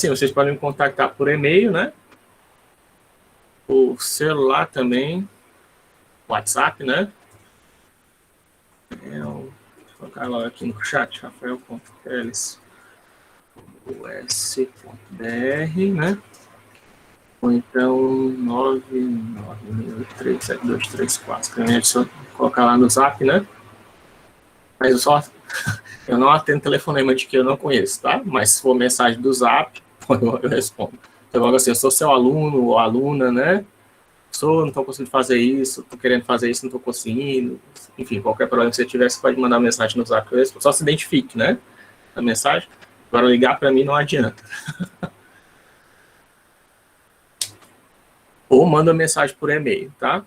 Sim, vocês podem me contactar por e-mail, né? Por celular também, WhatsApp, né? Vou colocar logo aqui no chat, rafael.teles.us.br, né? Ou então 996372234. Que a gente só colocar lá no Zap, né? Mas eu não atendo telefonema de que eu não conheço, tá? Mas se for mensagem do Zap, eu respondo. Então, logo assim, eu sou seu aluno ou aluna, né? Não estou conseguindo fazer isso, estou querendo fazer isso, não estou conseguindo. Enfim, qualquer problema que você tiver, você pode mandar mensagem no Zap. Só se identifique, né? A mensagem. Agora, ligar para mim não adianta. Ou manda mensagem por e-mail, tá?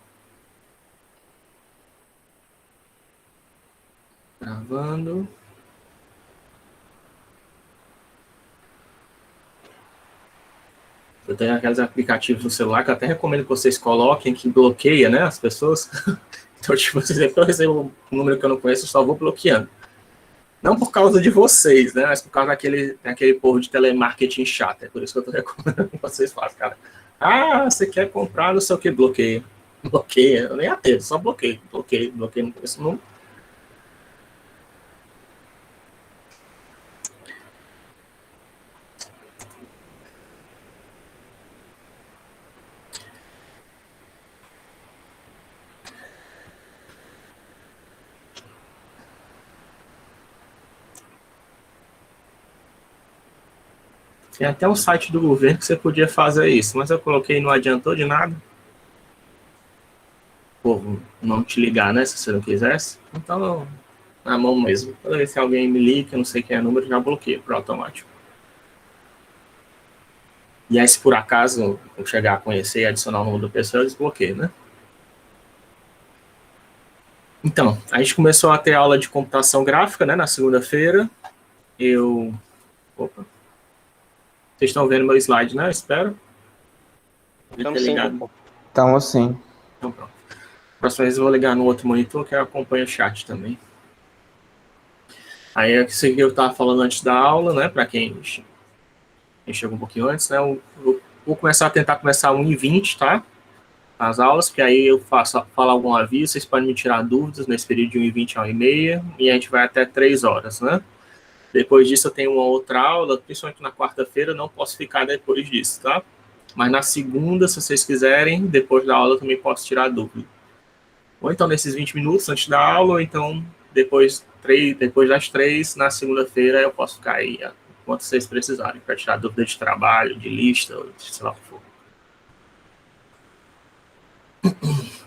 Gravando. Eu tenho aqueles aplicativos no celular que eu até recomendo que vocês coloquem, que bloqueia, né, as pessoas. Então, tipo, se eu recebo um número que eu não conheço, eu só vou bloqueando. Não por causa de vocês, né, mas por causa daquele povo de telemarketing chato. É por isso que eu tô recomendando que vocês façam, cara. Ah, você quer comprar, não sei o que, bloqueia. Bloqueia, eu nem atendo, só bloqueio. Bloqueio, não conheço o número. Tem até um site do governo que você podia fazer isso, mas eu coloquei e não adiantou de nada. Povo não te ligar, né, se você não quisesse. Então, na mão mesmo. Toda vez que alguém me liga, eu não sei quem é o número, já bloqueio por automático. E aí, se por acaso eu chegar a conhecer e adicionar o número da pessoa, eu desbloqueio, né? Então, a gente começou a ter aula de computação gráfica, né, na segunda-feira. Opa. Vocês estão vendo meu slide, né? Eu espero. Estamos sim. Estamos sim. Então, pronto. Próxima vez eu vou ligar no outro monitor que eu acompanho o chat também. Aí, é isso que eu estava falando antes da aula, né? Para quem chegou um pouquinho antes, né? Eu vou tentar começar 1h20, tá? As aulas, que aí eu falo algum aviso, vocês podem me tirar dúvidas nesse período de 1h20 a 1h30, e a gente vai até 3 horas, né? Depois disso eu tenho uma outra aula, principalmente na quarta-feira, não posso ficar depois disso, tá? Mas na segunda, se vocês quiserem, depois da aula eu também posso tirar dúvida. Ou então nesses 20 minutos antes da aula, ou então depois das 3, na segunda-feira eu posso ficar aí, enquanto vocês precisarem, para tirar dúvida de trabalho, de lista, ou de sei lá o que for.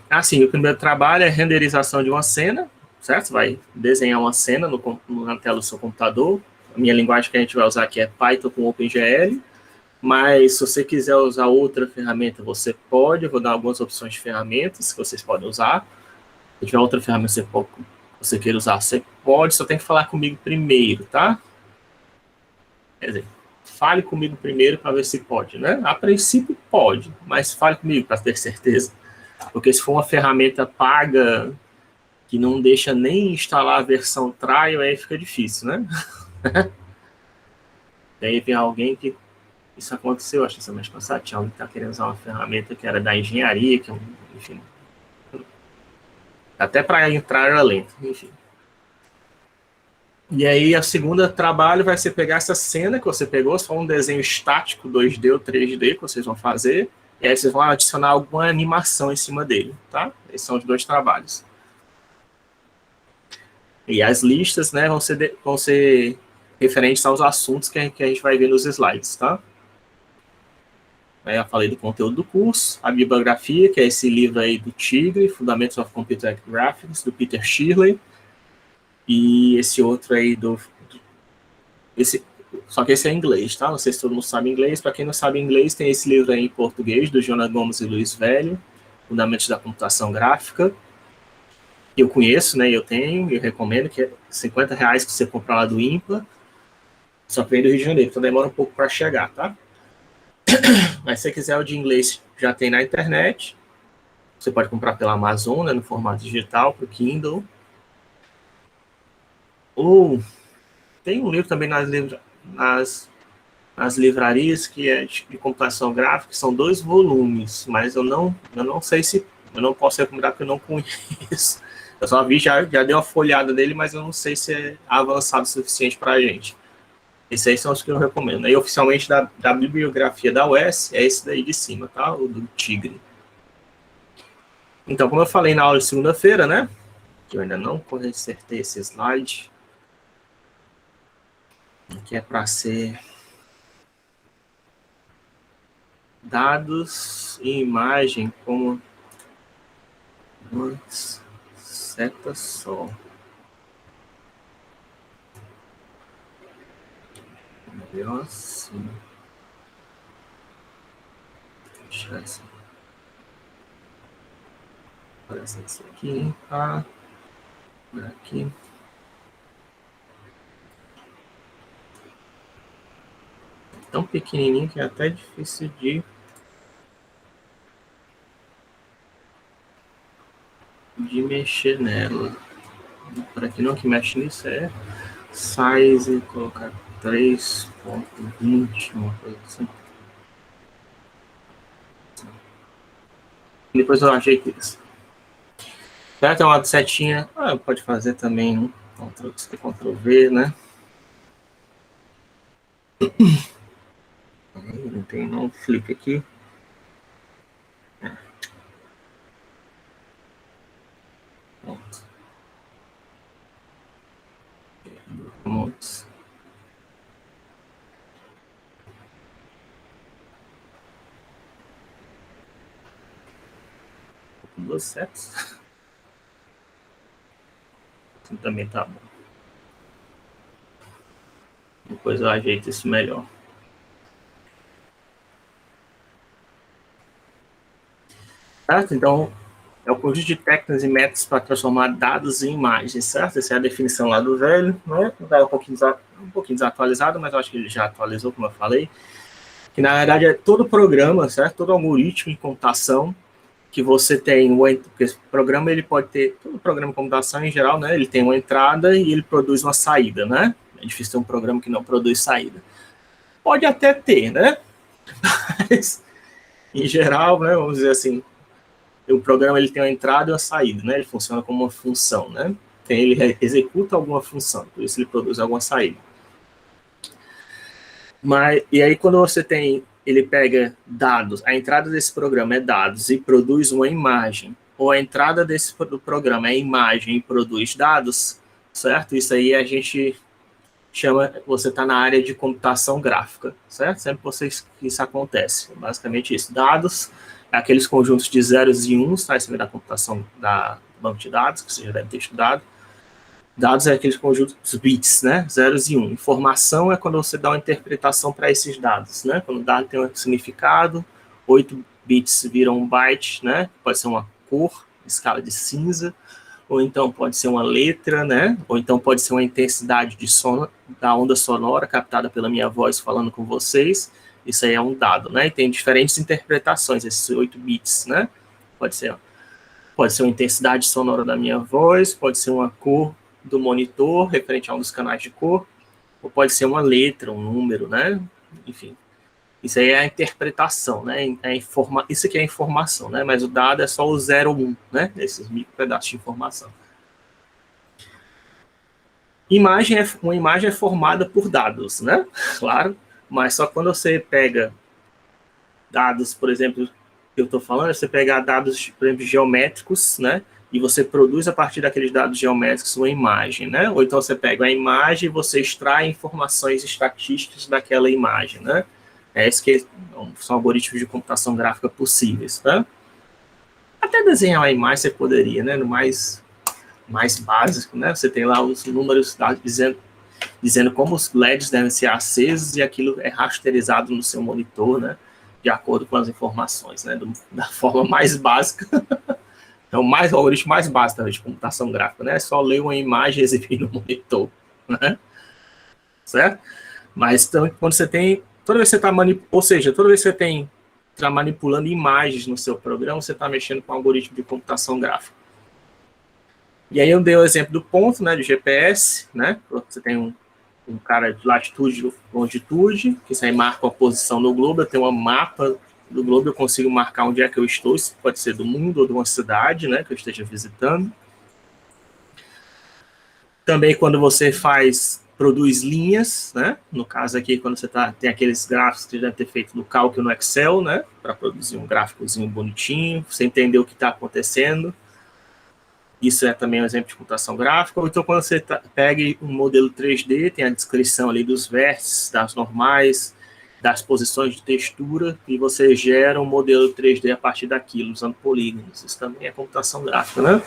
Assim, o primeiro trabalho é renderização de uma cena, certo? Você vai desenhar uma cena na tela do seu computador. A minha linguagem que a gente vai usar aqui é Python com OpenGL, mas se você quiser usar outra ferramenta, você pode. Eu vou dar algumas opções de ferramentas que vocês podem usar. Se tiver outra ferramenta que você queira usar, você pode, só tem que falar comigo primeiro, tá? Quer dizer, fale comigo primeiro para ver se pode, né? A princípio pode, mas fale comigo para ter certeza. Porque se for uma ferramenta paga que não deixa nem instalar a versão trial, aí fica difícil, né? Daí vem alguém que... Isso aconteceu, acho que semana passada, tinha alguém que está querendo usar uma ferramenta que era da engenharia, que enfim... Até para entrar era lento, enfim. E aí, a segunda trabalho vai ser pegar essa cena que você pegou, só um desenho estático 2D ou 3D que vocês vão fazer, e aí vocês vão adicionar alguma animação em cima dele, tá? Esses são os 2 trabalhos. E as listas, né, vão ser referentes aos assuntos que a gente vai ver nos slides, tá? Aí eu falei do conteúdo do curso, a bibliografia, que é esse livro aí do Tigre, Fundamentals of Computer Graphics, do Peter Shirley, e esse outro aí só que esse é em inglês, tá? Não sei se todo mundo sabe inglês. Para quem não sabe inglês, tem esse livro aí em português, do Jonas Gomes e Luiz Velho, Fundamentos da Computação Gráfica. Eu conheço, né? Eu recomendo, que é R$50 que você comprar lá do IMPA. Só que vem do Rio de Janeiro, então demora um pouco para chegar, tá? Mas se você quiser o de inglês, já tem na internet. Você pode comprar pela Amazon, né, no formato digital, para o Kindle. Ou tem um livro também nas nas livrarias, que é de computação gráfica, são 2 volumes, mas eu não sei se, eu não posso recomendar porque eu não conheço. Eu só vi, já dei uma folhada nele, mas eu não sei se é avançado o suficiente para a gente. Esses aí são os que eu recomendo. Aí, oficialmente, da bibliografia da UES, é esse daí de cima, tá? O do Tigre. Então, como eu falei na aula de segunda-feira, né? Que eu ainda não consertei esse slide. Que é para ser dados e imagem como uma seta só. Melhor assim. Deixa assim. Aparece isso aqui, tá? Por aqui. Tão pequenininho que é até difícil de mexer nela. Para quem não que mexe nisso é size, colocar 3.20, uma coisa assim. Depois eu ajeito isso. Certo? É uma setinha. Pode fazer também Ctrl-C, Ctrl-V, né? Não tem não flip aqui. Pronto. Vamos. Duas setas. Assim também tá bom. Depois eu ajeito isso melhor. Certo? Então, é o conjunto de técnicas e métodos para transformar dados em imagens, certo? Essa é a definição lá do velho, né? Está um pouquinho desatualizado, mas eu acho que ele já atualizou, como eu falei. Que, na verdade, é todo programa, certo? Todo algoritmo de computação que você tem, porque esse programa ele pode ter, todo programa de computação em geral, né? Ele tem uma entrada e ele produz uma saída, né? É difícil ter um programa que não produz saída. Pode até ter, né? Mas, em geral, né? Vamos dizer assim, o programa ele tem uma entrada e uma saída, né? Ele funciona como uma função, né? Ele executa alguma função, por isso ele produz alguma saída. E aí quando você tem, ele pega dados, a entrada desse programa é dados e produz uma imagem, ou a entrada do programa é imagem e produz dados, certo? Isso aí a gente chama, você está na área de computação gráfica, certo? Sempre que isso acontece, basicamente isso. Dados, aqueles conjuntos de zeros e uns, tá? Isso vem da computação da banco de dados, que você já deve ter estudado. Dados é aqueles conjuntos de bits, né? Zeros e um. Informação é quando você dá uma interpretação para esses dados, né? Quando o dado tem um significado, 8 bits viram um byte, né? Pode ser uma cor, escala de cinza, ou então pode ser uma letra, né? Ou então pode ser uma intensidade de som da onda sonora captada pela minha voz falando com vocês. Isso aí é um dado, né? E tem diferentes interpretações, esses 8 bits, né? Pode ser uma intensidade sonora da minha voz, pode ser uma cor do monitor, referente a um dos canais de cor, ou pode ser uma letra, um número, né? Enfim, isso aí é a interpretação, né? Isso aqui é a informação, né? Mas o dado é só o 0 ou 1, né? Esses micro pedaços de informação. Uma imagem é formada por dados, né? Claro, mas só quando você pega dados, por exemplo, que eu estou falando, você pega dados, por exemplo, geométricos, né? E você produz a partir daqueles dados geométricos uma imagem, né? Ou então você pega a imagem e você extrai informações estatísticas daquela imagem, né? Esses que são algoritmos de computação gráfica possíveis, tá? Até desenhar uma imagem você poderia, né? No mais básico, né? Você tem lá os números dizendo como os LEDs devem ser acesos e aquilo é rasterizado no seu monitor, né? De acordo com as informações, né? Da forma mais básica. É o algoritmo mais básico de computação gráfica, né? É só ler uma imagem e exibir no monitor, né? Certo? Mas então, quando você tem, toda vez que você está está manipulando imagens no seu programa, você está mexendo com um algoritmo de computação gráfica. E aí eu dei o exemplo do ponto, né? Do GPS, né? Você tem um cara de latitude e longitude, que isso aí marca a posição no globo. Eu tenho um mapa do globo, eu consigo marcar onde é que eu estou, isso pode ser do mundo ou de uma cidade, né, que eu esteja visitando. Também quando você produz linhas, né, no caso aqui, quando você tem aqueles gráficos que você deve ter feito no Calc ou no Excel, né, para produzir um gráficozinho bonitinho, você entender o que está acontecendo. Isso é também um exemplo de computação gráfica. Ou então, quando você pega um modelo 3D, tem a descrição ali dos vértices, das normais, das posições de textura, e você gera um modelo 3D a partir daquilo, usando polígonos. Isso também é computação gráfica, né?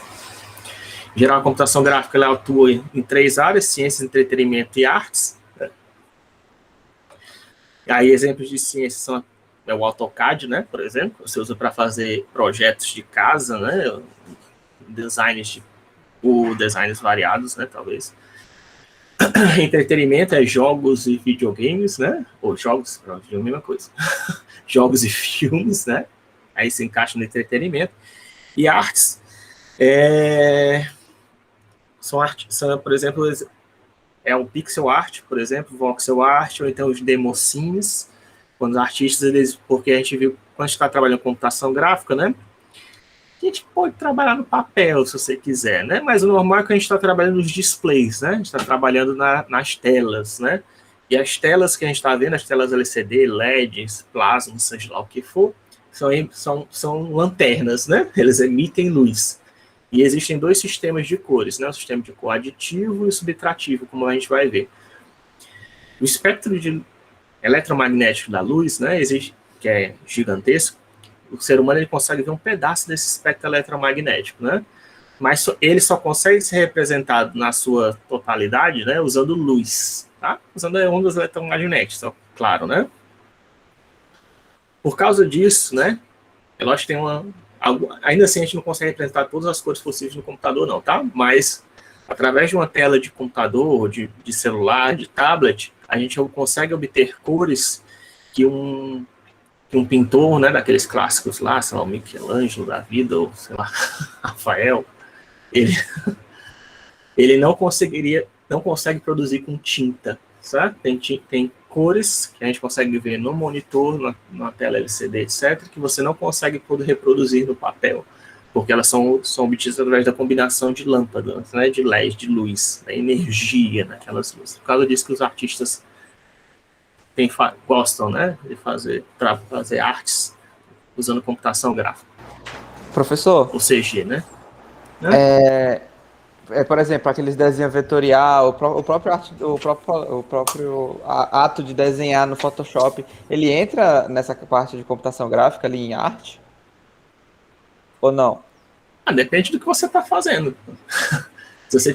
Em geral, a computação gráfica ela atua em 3 áreas: ciências, entretenimento e artes. E aí, exemplos de ciência são o AutoCAD, né, por exemplo, você usa para fazer projetos de casa, né, designs variados, né, talvez. Entretenimento é jogos e videogames, né, ou jogos, pronto, é a mesma coisa. Jogos e filmes, né, aí se encaixa no entretenimento. E artes são, por exemplo, o pixel art, por exemplo, voxel art, ou então os demoscenes, quando os artistas, porque a gente viu, quando a gente está trabalhando com computação gráfica, né, a gente pode trabalhar no papel, se você quiser, né? Mas o normal é que a gente está trabalhando nos displays, né? A gente está trabalhando nas telas, né? E as telas que a gente está vendo, as telas LCD, LEDs, plasma, seja lá o que for, são lanternas, né? Eles emitem luz. E existem 2 sistemas de cores, né? O sistema de cor aditivo e o subtrativo, como a gente vai ver. O espectro eletromagnético da luz, né? Existe, que é gigantesco. O ser humano ele consegue ver um pedaço desse espectro eletromagnético, né? Mas ele só consegue ser representado na sua totalidade, né, usando luz, tá? Usando ondas eletromagnéticas, claro, né? Por causa disso, né, é lógico que ainda assim a gente não consegue representar todas as cores possíveis no computador, não, tá? Mas através de uma tela de computador, de celular, de tablet, a gente consegue obter cores que um pintor, né, daqueles clássicos lá, sei lá, o Michelangelo da vida, ou sei lá, Rafael, ele não consegue produzir com tinta, certo? Tem cores que a gente consegue ver no monitor, na tela LCD, etc., que você não consegue poder reproduzir no papel, porque elas são obtidas através da combinação de lâmpadas, né, de LED, de luz, da energia naquelas luzes. Por causa disso que os artistas gostam, né, de fazer artes usando computação gráfica. Professor? O CG, né? Por exemplo, aqueles desenhos vetorial, o próprio ato de desenhar no Photoshop, ele entra nessa parte de computação gráfica ali em arte? Ou não? Depende do que você está fazendo. Se você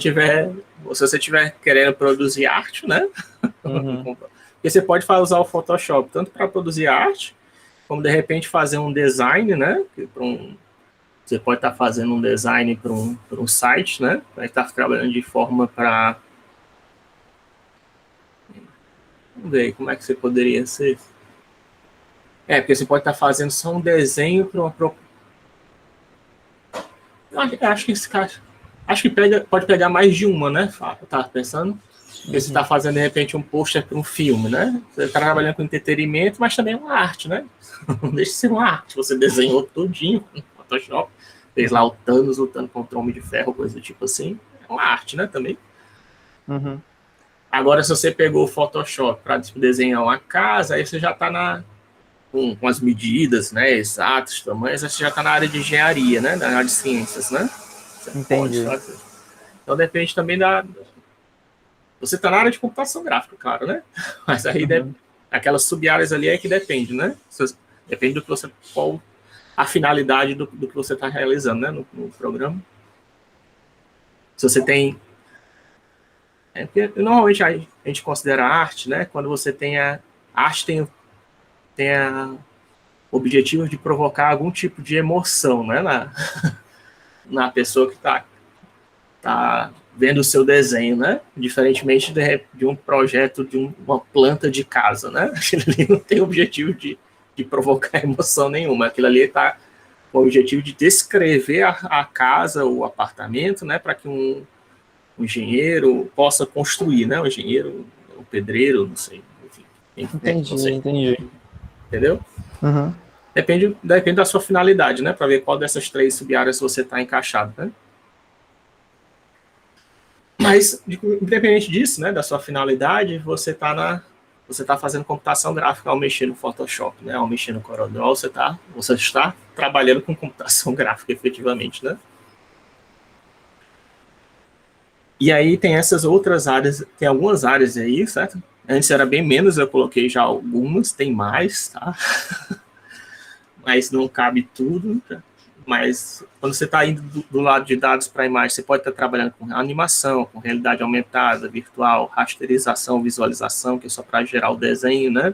tiver querendo produzir arte, né? Porque você pode usar o Photoshop tanto para produzir arte, como de repente fazer um design, né? Você pode estar fazendo um design para um site, né? Vai estar trabalhando de forma para... Vamos ver como é que você poderia ser. Porque você pode estar fazendo só um desenho para uma... Acho que pode pegar mais de uma, né? Eu estava pensando. Porque você está fazendo, de repente, um pôster para um filme, né? Você está trabalhando com entretenimento, mas também é uma arte, né? Não deixa de ser uma arte. Você desenhou tudinho no Photoshop, fez lá o Thanos lutando contra o Homem de Ferro, coisa do tipo assim. É uma arte, né, também. Agora, se você pegou o Photoshop para desenhar uma casa, aí você já está com as medidas, né, exatos, tamanhos, você já está na área de engenharia, né, na área de ciências, né? Entendi. Então, depende também Você está na área de computação gráfica, claro, né? Mas aí aquelas sub-áreas ali é que depende, né? Depende do que qual a finalidade do que você está realizando, né, no programa. Se você tem... normalmente a gente considera arte, né, quando você tem a arte tem o objetivo de provocar algum tipo de emoção, né, na pessoa que está vendo o seu desenho, né, diferentemente de um projeto de uma planta de casa, né, aquilo ali não tem objetivo de provocar emoção nenhuma, aquilo ali está com o objetivo de descrever a casa ou o apartamento, né, para que um engenheiro possa construir, né, um engenheiro, o pedreiro, não sei. Enfim, Entendi. Entendeu? Uhum. Depende da sua finalidade, né? Para ver qual dessas 3 sub-áreas você está encaixado, né? Mas, independente disso, né, da sua finalidade, você está fazendo computação gráfica ao mexer no Photoshop, né? Ao mexer no CorelDRAW, você está trabalhando com computação gráfica, efetivamente, né? E aí tem essas outras áreas, tem algumas áreas aí, certo? Antes era bem menos, eu coloquei já algumas, tem mais, tá? Mas não cabe tudo, tá? Mas quando você está indo do lado de dados para imagem, você pode estar trabalhando com animação, com realidade aumentada, virtual, rasterização, visualização, que é só para gerar o desenho, né?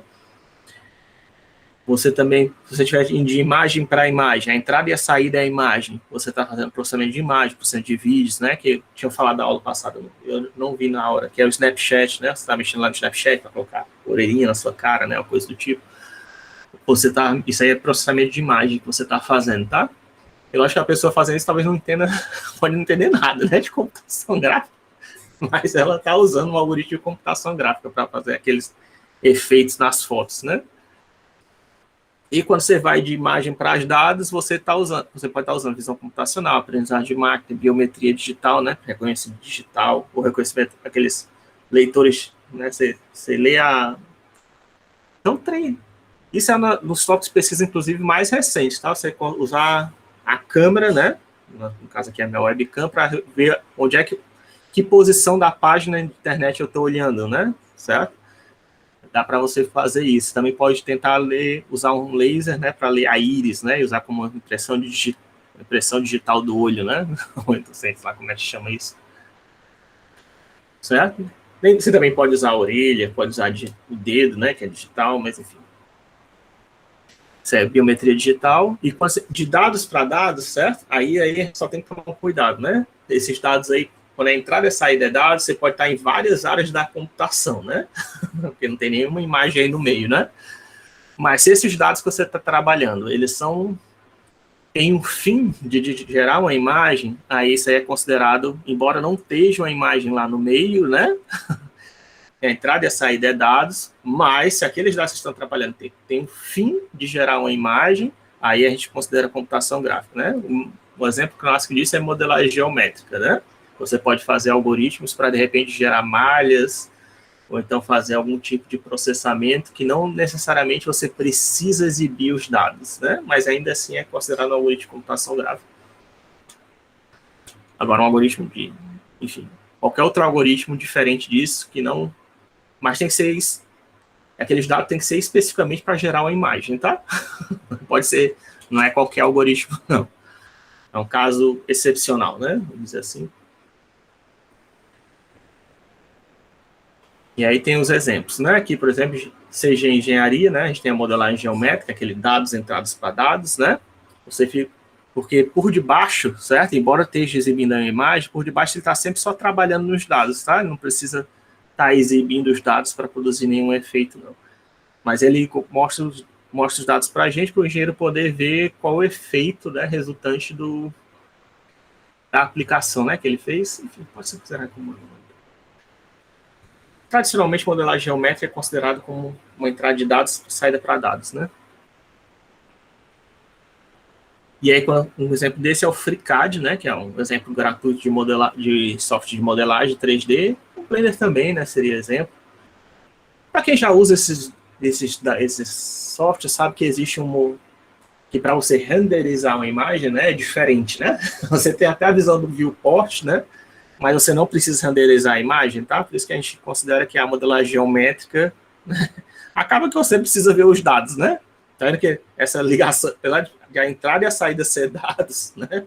Você também, se você estiver indo de imagem para imagem, a entrada e a saída é a imagem, você está fazendo processamento de imagem, processamento de vídeos, né? Que eu tinha falado da aula passada, eu não vi na hora, que é o Snapchat, né? Você está mexendo lá no Snapchat para colocar orelhinha na sua cara, né? Uma coisa do tipo. Isso aí é processamento de imagem que você está fazendo, tá? Eu acho que a pessoa fazendo isso talvez não entenda, pode não entender nada, né, de computação gráfica, mas ela está usando um algoritmo de computação gráfica para fazer aqueles efeitos nas fotos, né? E quando você vai de imagem para os dados, você pode estar usando visão computacional, aprendizagem de máquina, biometria digital, né, reconhecimento digital, ou reconhecimento daqueles leitores, né, você lê Então, isso é nos softwares de pesquisa, inclusive, mais recentes, tá? Você usar a câmera, né? No caso aqui é a minha webcam, para ver onde é que posição da página na internet eu estou olhando, né? Certo? Dá para você fazer isso. Também pode tentar usar um laser, né? Para ler a íris, né? E usar como impressão digital do olho, né? Ou então, sei lá como é que chama isso. Certo? Você também pode usar a orelha, pode usar o dedo, né? Que é digital, mas enfim. Isso é biometria digital, e de dados para dados, certo? Aí só tem que tomar cuidado, né? Esses dados aí, quando a entrada e saída é dados, você pode estar em várias áreas da computação, né? Porque não tem nenhuma imagem aí no meio, né? Mas se esses dados que você está trabalhando, eles têm um fim de gerar uma imagem, aí isso aí é considerado, embora não esteja uma imagem lá no meio, né? A entrada e a saída é dados, mas se aqueles dados que estão trabalhando tem um fim de gerar uma imagem, aí a gente considera computação gráfica, né? Um exemplo clássico disso é modelagem geométrica, né? Você pode fazer algoritmos para, de repente, gerar malhas, ou então fazer algum tipo de processamento que não necessariamente você precisa exibir os dados, né? Mas ainda assim é considerado um algoritmo de computação gráfica. Agora, um algoritmo enfim, qualquer outro algoritmo diferente disso que não... Mas tem que ser aqueles dados tem que ser especificamente para gerar uma imagem, tá? Pode ser, não é qualquer algoritmo, não. É um caso excepcional, né? Vamos dizer assim. E aí tem os exemplos, né? Aqui, por exemplo, seja engenharia, né? A gente tem a modelagem geométrica, aquele dados entrados para dados, né? Porque por debaixo, certo? Embora esteja exibindo a imagem, por debaixo ele está sempre só trabalhando nos dados, tá? Ele não precisa estar exibindo os dados para produzir nenhum efeito, não. Mas ele mostra os dados para a gente, para o engenheiro poder ver qual o efeito, né, resultante da aplicação, né, que ele fez. Enfim, pode ser considerado como... Tradicionalmente, modelagem geométrica é considerada como uma entrada de dados, saída para dados, né? E aí, um exemplo desse é o FreeCAD, né, que é um exemplo gratuito de software de modelagem 3D. O Blender também, né, seria exemplo. Para quem já usa esses softwares, sabe que existe que para você renderizar uma imagem, né, é diferente, né? Você tem até a visão do viewport, né? Mas você não precisa renderizar a imagem, tá? Por isso que a gente considera que a modelagem geométrica acaba que você precisa ver os dados, né? Tá vendo que essa ligação, apesar de a entrada e a saída ser dados, né?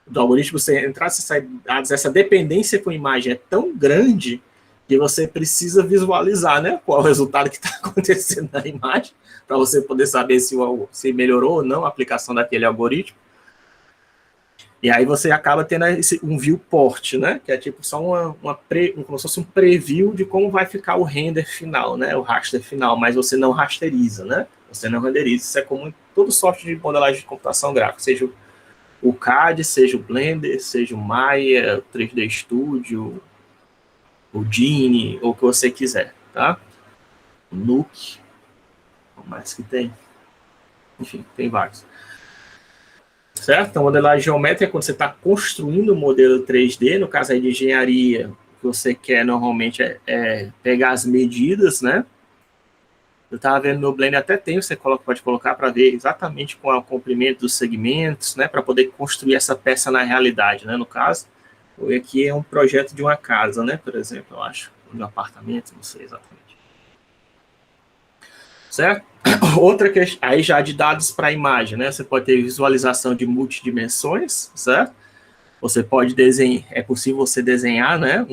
Do algoritmo você entrar e sair dados, essa dependência com a imagem é tão grande que você precisa visualizar, né? Qual é o resultado que está acontecendo na imagem, para você poder saber se melhorou ou não a aplicação daquele algoritmo. E aí você acaba tendo um viewport, né? Que é tipo só como se fosse um preview de como vai ficar o render final, né? O raster final, mas você não rasteriza, né? Você não renderiza. Isso é comum em todo software de modelagem de computação gráfica, seja o CAD, seja o Blender, seja o Maya, o 3D Studio, o Gini, ou o que você quiser, tá? O Nuke, o mais que tem. Enfim, tem vários. Certo? Então, modelagem geométrica é quando você está construindo um modelo 3D, no caso aí de engenharia, o que você quer normalmente é pegar as medidas, né? Eu estava vendo no Blender, até tem, você pode colocar para ver exatamente qual é o comprimento dos segmentos, né? Para poder construir essa peça na realidade, né? No caso, aqui é um projeto de uma casa, né? Por exemplo, eu acho, de um apartamento, não sei exatamente. Certo? Outra questão, aí já de dados para a imagem, né? Você pode ter visualização de multidimensões, certo? Você pode desenhar, é possível você desenhar, né?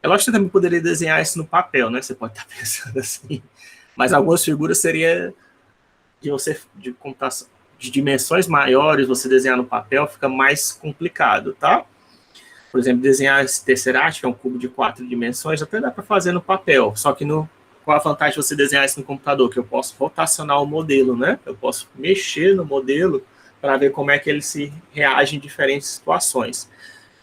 É lógico que você também poderia desenhar isso no papel, né? Você pode estar pensando assim. Mas algumas figuras seria de computação, de dimensões maiores, você desenhar no papel fica mais complicado, tá? Por exemplo, desenhar esse Tesseract, que é um cubo de 4 dimensões, até dá para fazer no papel, só que qual a vantagem de você desenhar isso no computador? Que eu posso rotacionar o modelo, né? Eu posso mexer no modelo para ver como é que ele se reage em diferentes situações.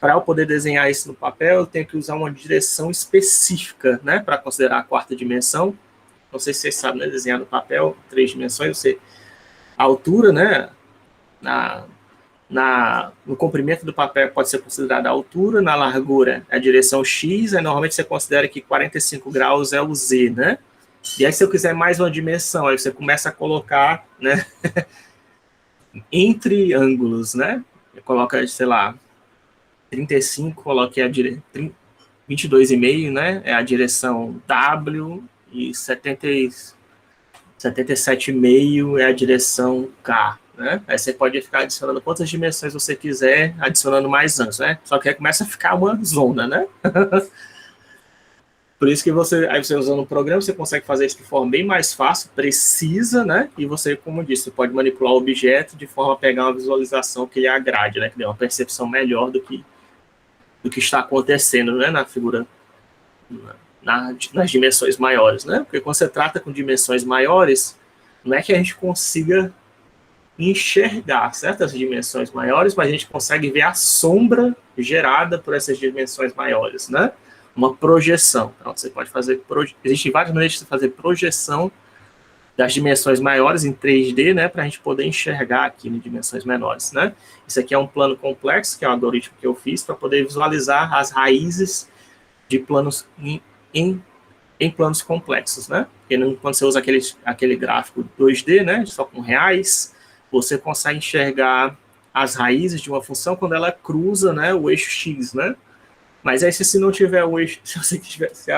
Para eu poder desenhar isso no papel, eu tenho que usar uma direção específica, né? Para considerar a 4ª dimensão. Não sei se vocês sabem, né? Desenhar no papel, 3 dimensões, a altura, né? No comprimento do papel pode ser considerada a altura, na largura a direção X, normalmente você considera que 45 graus é o Z, né? E aí se eu quiser mais uma dimensão, aí você começa a colocar, né? Entre ângulos, né? Coloca, sei lá, 35, coloque a 22,5, né? É a direção W e 77,5 é a direção K. Né? Aí você pode ficar adicionando quantas dimensões você quiser, adicionando mais ângulos, né? Só que aí começa a ficar uma zona, né? Por isso que você usando o programa, você consegue fazer isso de forma bem mais fácil, precisa, né? E você, como eu disse, você pode manipular o objeto de forma a pegar uma visualização que lhe agrade, né? Que dê uma percepção melhor do que está acontecendo, né? Na figura, nas dimensões maiores, né? Porque quando você trata com dimensões maiores, não é que a gente consiga enxergar certas dimensões maiores, mas a gente consegue ver a sombra gerada por essas dimensões maiores, né? Uma projeção. Então, você pode fazer... Existem várias maneiras de fazer projeção das dimensões maiores em 3D, né? Para a gente poder enxergar aqui em dimensões menores, né? Isso aqui é um plano complexo, que é o algoritmo que eu fiz para poder visualizar as raízes de planos em planos complexos, né? Porque quando você usa aquele gráfico 2D, né? Só com reais, você consegue enxergar as raízes de uma função quando ela cruza, né, o eixo X, né? Mas aí se não tiver o eixo, se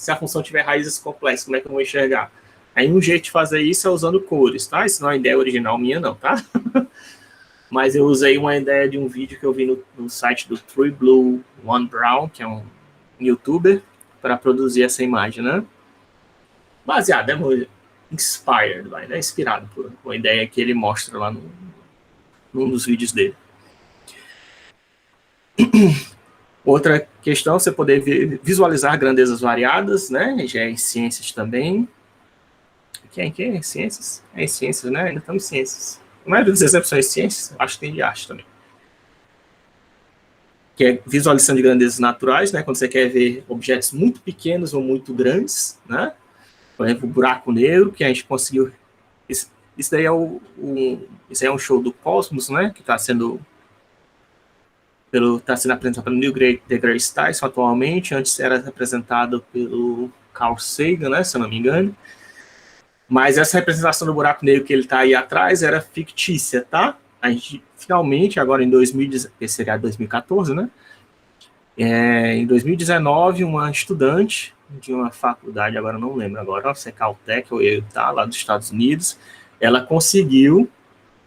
a função tiver raízes complexas, como é que eu vou enxergar? Aí um jeito de fazer isso é usando cores, tá? Isso não é uma ideia original minha, não, tá? Mas eu usei uma ideia de um vídeo que eu vi no site do Three Blue One Brown, que é um youtuber, para produzir essa imagem, né? Baseado, inspired, né? Inspirado por uma ideia que ele mostra lá num dos vídeos dele. Outra questão, você poder visualizar grandezas variadas, né? Já é em ciências também. Quem é ciências? É em ciências, né? Ainda estamos em ciências. A maioria dos exemplos são em ciências, acho que tem de arte também. Que é visualização de grandezas naturais, né? Quando você quer ver objetos muito pequenos ou muito grandes, né? Por exemplo, o buraco negro, que a gente conseguiu... Isso daí isso é um show do Cosmos, né? Que está sendo apresentado pelo Neil deGrasse Tyson atualmente. Antes era apresentado pelo Carl Sagan, né? Se eu não me engano. Mas essa representação do buraco negro que ele está aí atrás era fictícia, tá? A gente, finalmente, agora em 2014, né? Em 2019, uma estudante de uma faculdade, agora não lembro agora, se é Caltech ou Utah, lá dos Estados Unidos, ela conseguiu,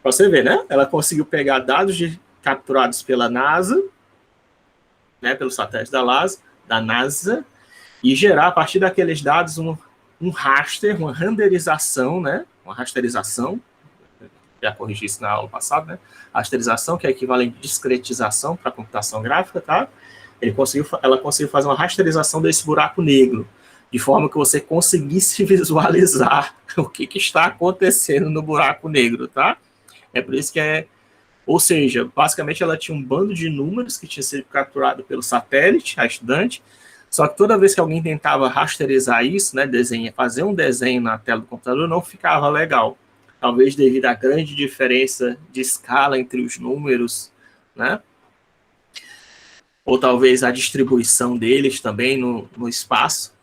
para você ver, né? Ela conseguiu pegar dados capturados pela NASA, né? Pelo satélite da NASA, e gerar, a partir daqueles dados, um raster, uma renderização, né? Uma rasterização, já corrigi isso na aula passada, né? Rasterização, que é equivalente à discretização para computação gráfica, tá? Ela conseguiu fazer uma rasterização desse buraco negro, de forma que você conseguisse visualizar o que está acontecendo no buraco negro, tá? É por isso que ou seja, basicamente ela tinha um bando de números que tinha sido capturado pelo satélite, a estudante, Só que toda vez que alguém tentava rasterizar isso, né, fazer um desenho na tela do computador, não ficava legal. Talvez devido à grande diferença de escala entre os números, né? Ou talvez a distribuição deles também no espaço.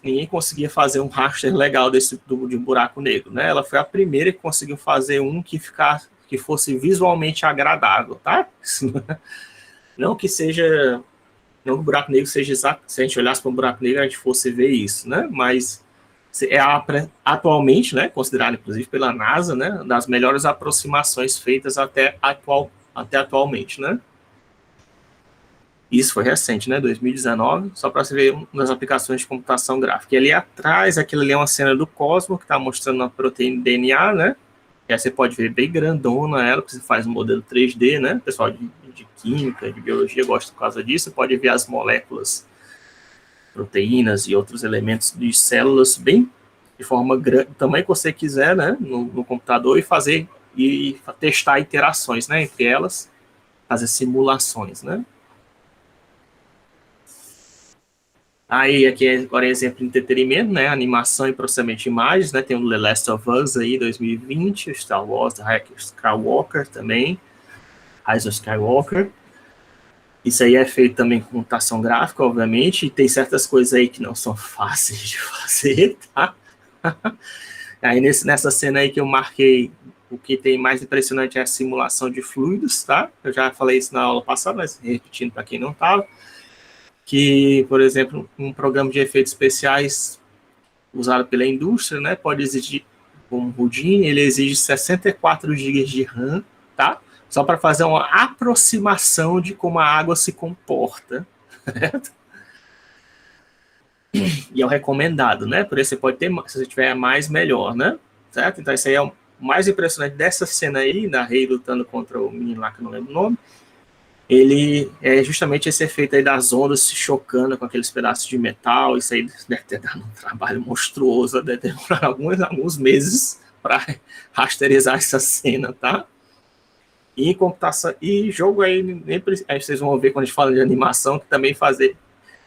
Ninguém conseguia fazer um raster legal de um buraco negro, né? Ela foi a primeira que conseguiu fazer um que fosse visualmente agradável, tá? Não que seja... Não que o buraco negro seja exato, se a gente olhasse para um buraco negro, a gente fosse ver isso, né? Mas atualmente, né, considerado inclusive pela NASA, né, das melhores aproximações feitas até atualmente, né? Isso foi recente, né, 2019, só para você ver uma das aplicações de computação gráfica. E ali atrás, aquilo ali é uma cena do Cosmo, que está mostrando a proteína DNA, né? E aí você pode ver bem grandona ela, que você faz um modelo 3D, né? O pessoal de química, de biologia gosta por causa disso. Você pode ver as moléculas, proteínas e outros elementos de células bem de forma grande, do tamanho que você quiser, né? No computador e testar interações, né? Entre elas, fazer simulações, né? Aí, aqui agora é exemplo de entretenimento, né? Animação e processamento de imagens, né? Tem o The Last of Us aí, 2020, Star Wars, The Rise of Skywalker também, Rise of Skywalker. Isso aí é feito também com computação gráfica, obviamente, e tem certas coisas aí que não são fáceis de fazer, tá? Aí nessa cena aí que eu marquei, o que tem mais impressionante é a simulação de fluidos, tá? Eu já falei isso na aula passada, mas repetindo para quem não estava. Que, por exemplo, um programa de efeitos especiais usado pela indústria, né, pode exigir, como Houdini, ele exige 64 GB de RAM, tá? Só para fazer uma aproximação de como a água se comporta, certo? E é o recomendado, né? Por isso você pode ter, se você tiver mais, melhor, né? Certo? Então, isso aí é o mais impressionante dessa cena aí, da Rei lutando contra o menino lá, que eu não lembro o nome. Ele é justamente esse efeito aí das ondas se chocando com aqueles pedaços de metal. Isso aí deve ter dado um trabalho monstruoso, deve demorar alguns meses para rasterizar essa cena, tá? E computação e jogo aí vocês vão ver quando a gente fala de animação que também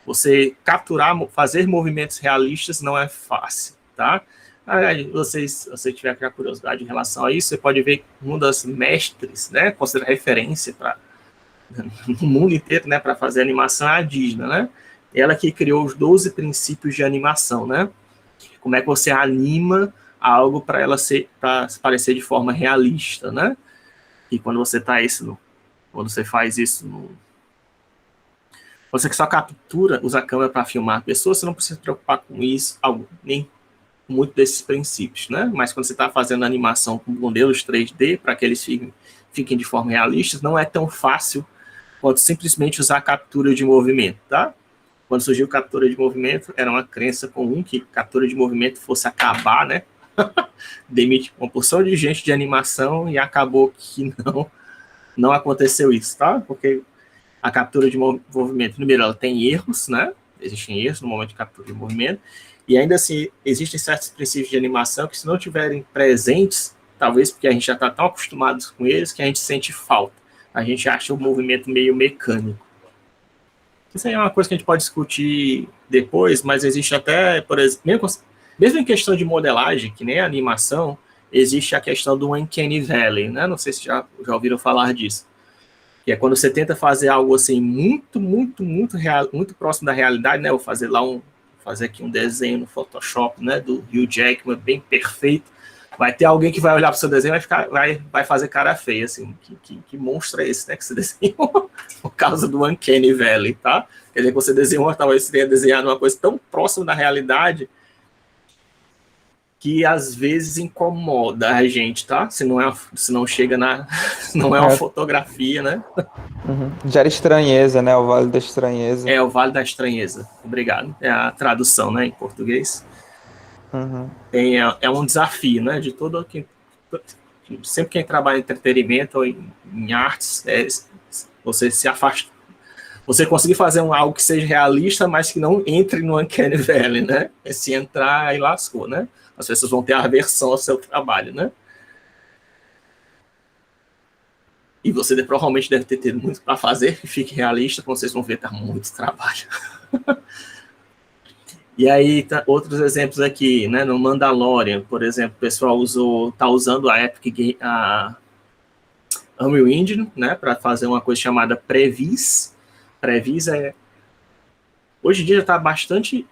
você capturar, fazer movimentos realistas não é fácil, tá? Aí, se você tiver curiosidade em relação a isso, você pode ver uma das mestres, né, considera referência para no mundo inteiro, né, para fazer animação, é a Disney, né? Ela que criou os 12 princípios de animação, né? Como é que você anima algo para parecer de forma realista, né? E quando você quando você faz isso você que só captura, usa a câmera para filmar a pessoa, você não precisa se preocupar com isso, nem muito desses princípios, né? Mas quando você está fazendo animação com modelos 3D para que eles fiquem de forma realista, não é tão fácil quanto simplesmente usar a captura de movimento, tá? Quando surgiu captura de movimento, era uma crença comum que captura de movimento fosse acabar, né? Demite uma porção de gente de animação e acabou que não aconteceu isso, tá? Porque a captura de movimento, primeiro, ela tem erros, né? Existem erros no momento de captura de movimento, e ainda assim, existem certos princípios de animação que se não tiverem presentes, talvez porque a gente já está tão acostumado com eles que a gente sente falta. A gente acha o movimento meio mecânico. Isso aí é uma coisa que a gente pode discutir depois, mas existe até, por exemplo, mesmo em questão de modelagem, que nem a animação, existe a questão do Uncanny Valley, né? Não sei se já ouviram falar disso. Que é quando você tenta fazer algo assim muito próximo da realidade, né? Vou fazer aqui um desenho no Photoshop, né? Do Hugh Jackman, bem perfeito. Vai ter alguém que vai olhar para o seu desenho e vai fazer cara feia, assim, que monstro é esse, né, que você desenhou por causa do Uncanny Valley, tá? Quer dizer, que você desenhou, talvez você tenha desenhado uma coisa tão próxima da realidade que às vezes incomoda a gente, tá? Se não chega não é uma fotografia, né? Uhum. Gera estranheza, né? O Vale da Estranheza. É o Vale da Estranheza, obrigado. É a tradução, né, em português. Uhum. É um desafio, né, de sempre quem trabalha em entretenimento ou em artes, você se afasta, você conseguir fazer algo que seja realista, mas que não entre no Uncanny Valley, né? Se entrar, aí lascou, né? As pessoas vão ter aversão ao seu trabalho, né? E você provavelmente deve ter tido muito para fazer, fique realista, como vocês vão ver, tá muito trabalho. E aí, outros exemplos aqui, né? No Mandalorian, por exemplo, o pessoal tá usando a Epic, a Unreal Engine, né? Para fazer uma coisa chamada Previs. Previs hoje em dia já está bastante...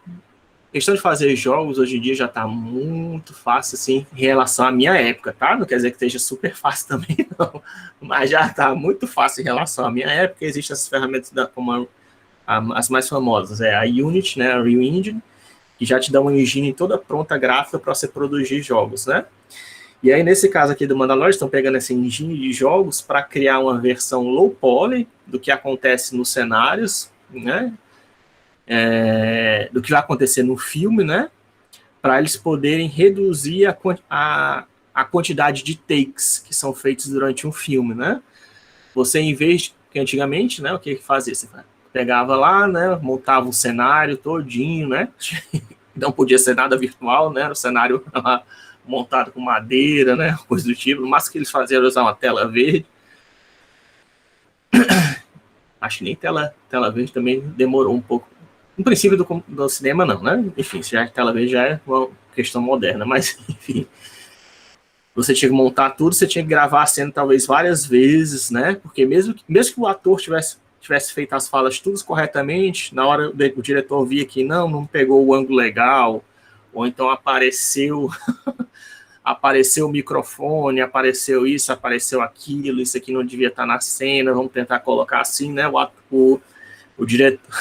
questão de fazer jogos, hoje em dia já está muito fácil, assim, em relação à minha época, tá? Não quer dizer que esteja super fácil também, não. Mas já está muito fácil em relação à minha época. Existem essas ferramentas como as mais famosas. A Unity, né? A Unreal Engine, que já te dá uma engine toda pronta, gráfica, para você produzir jogos, né? E aí, nesse caso aqui do Mandalorian, estão pegando essa engine de jogos para criar uma versão low poly do que acontece nos cenários, né? Do que vai acontecer no filme, né? Para eles poderem reduzir a quantidade de takes que são feitos durante um filme, né? Você, em vez que antigamente, né? O que fazia? Você pegava lá, né? Montava um cenário todinho, né? Não podia ser nada virtual, né? O cenário montado com madeira, né? Coisa do tipo. O máximo que eles faziam era usar uma tela verde. Acho que nem tela verde também demorou um pouco. No princípio do cinema, não, né? Enfim, já tela verde já é uma questão moderna, mas, enfim. Você tinha que montar tudo, você tinha que gravar a cena talvez várias vezes, né? Porque mesmo que o ator tivesse feito as falas todas corretamente, na hora o diretor via que não pegou o ângulo legal, ou então apareceu o microfone, apareceu isso, apareceu aquilo, isso aqui não devia estar na cena, vamos tentar colocar assim, né? O diretor,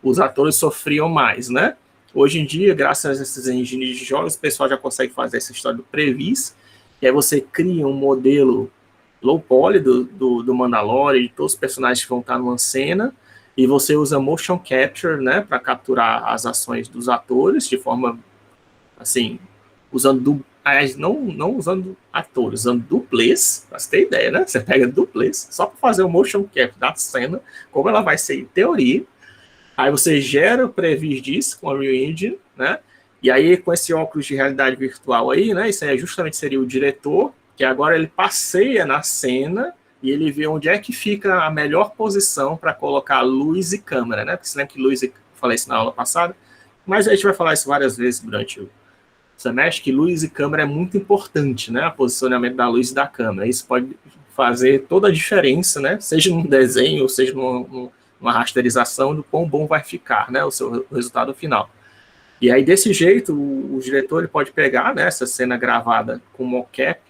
os atores sofriam mais, né? Hoje em dia, graças a esses engines de jogos, o pessoal já consegue fazer essa história do Previs, e aí você cria um modelo low poly do Mandalorian, de todos os personagens que vão estar numa cena, e você usa motion capture, né, para capturar as ações dos atores de forma, assim, não usando atores, usando dublês, para você ter ideia, né? Você pega dublês só para fazer o motion capture da cena, como ela vai ser em teoria. Aí você gera o previs disso com a Unreal Engine, né? E aí, com esse óculos de realidade virtual aí, né? Isso aí justamente seria o diretor, que agora ele passeia na cena e ele vê onde é que fica a melhor posição para colocar luz e câmera, né? Porque você lembra que luz, eu falei isso na aula passada, mas a gente vai falar isso várias vezes durante o semestre, que luz e câmera é muito importante, né? O posicionamento da luz e da câmera. Isso pode fazer toda a diferença, né? Seja num desenho, ou seja numa rasterização, do quão bom vai ficar, né? O seu resultado final. E aí, desse jeito, o diretor ele pode pegar, né, essa cena gravada com mocap,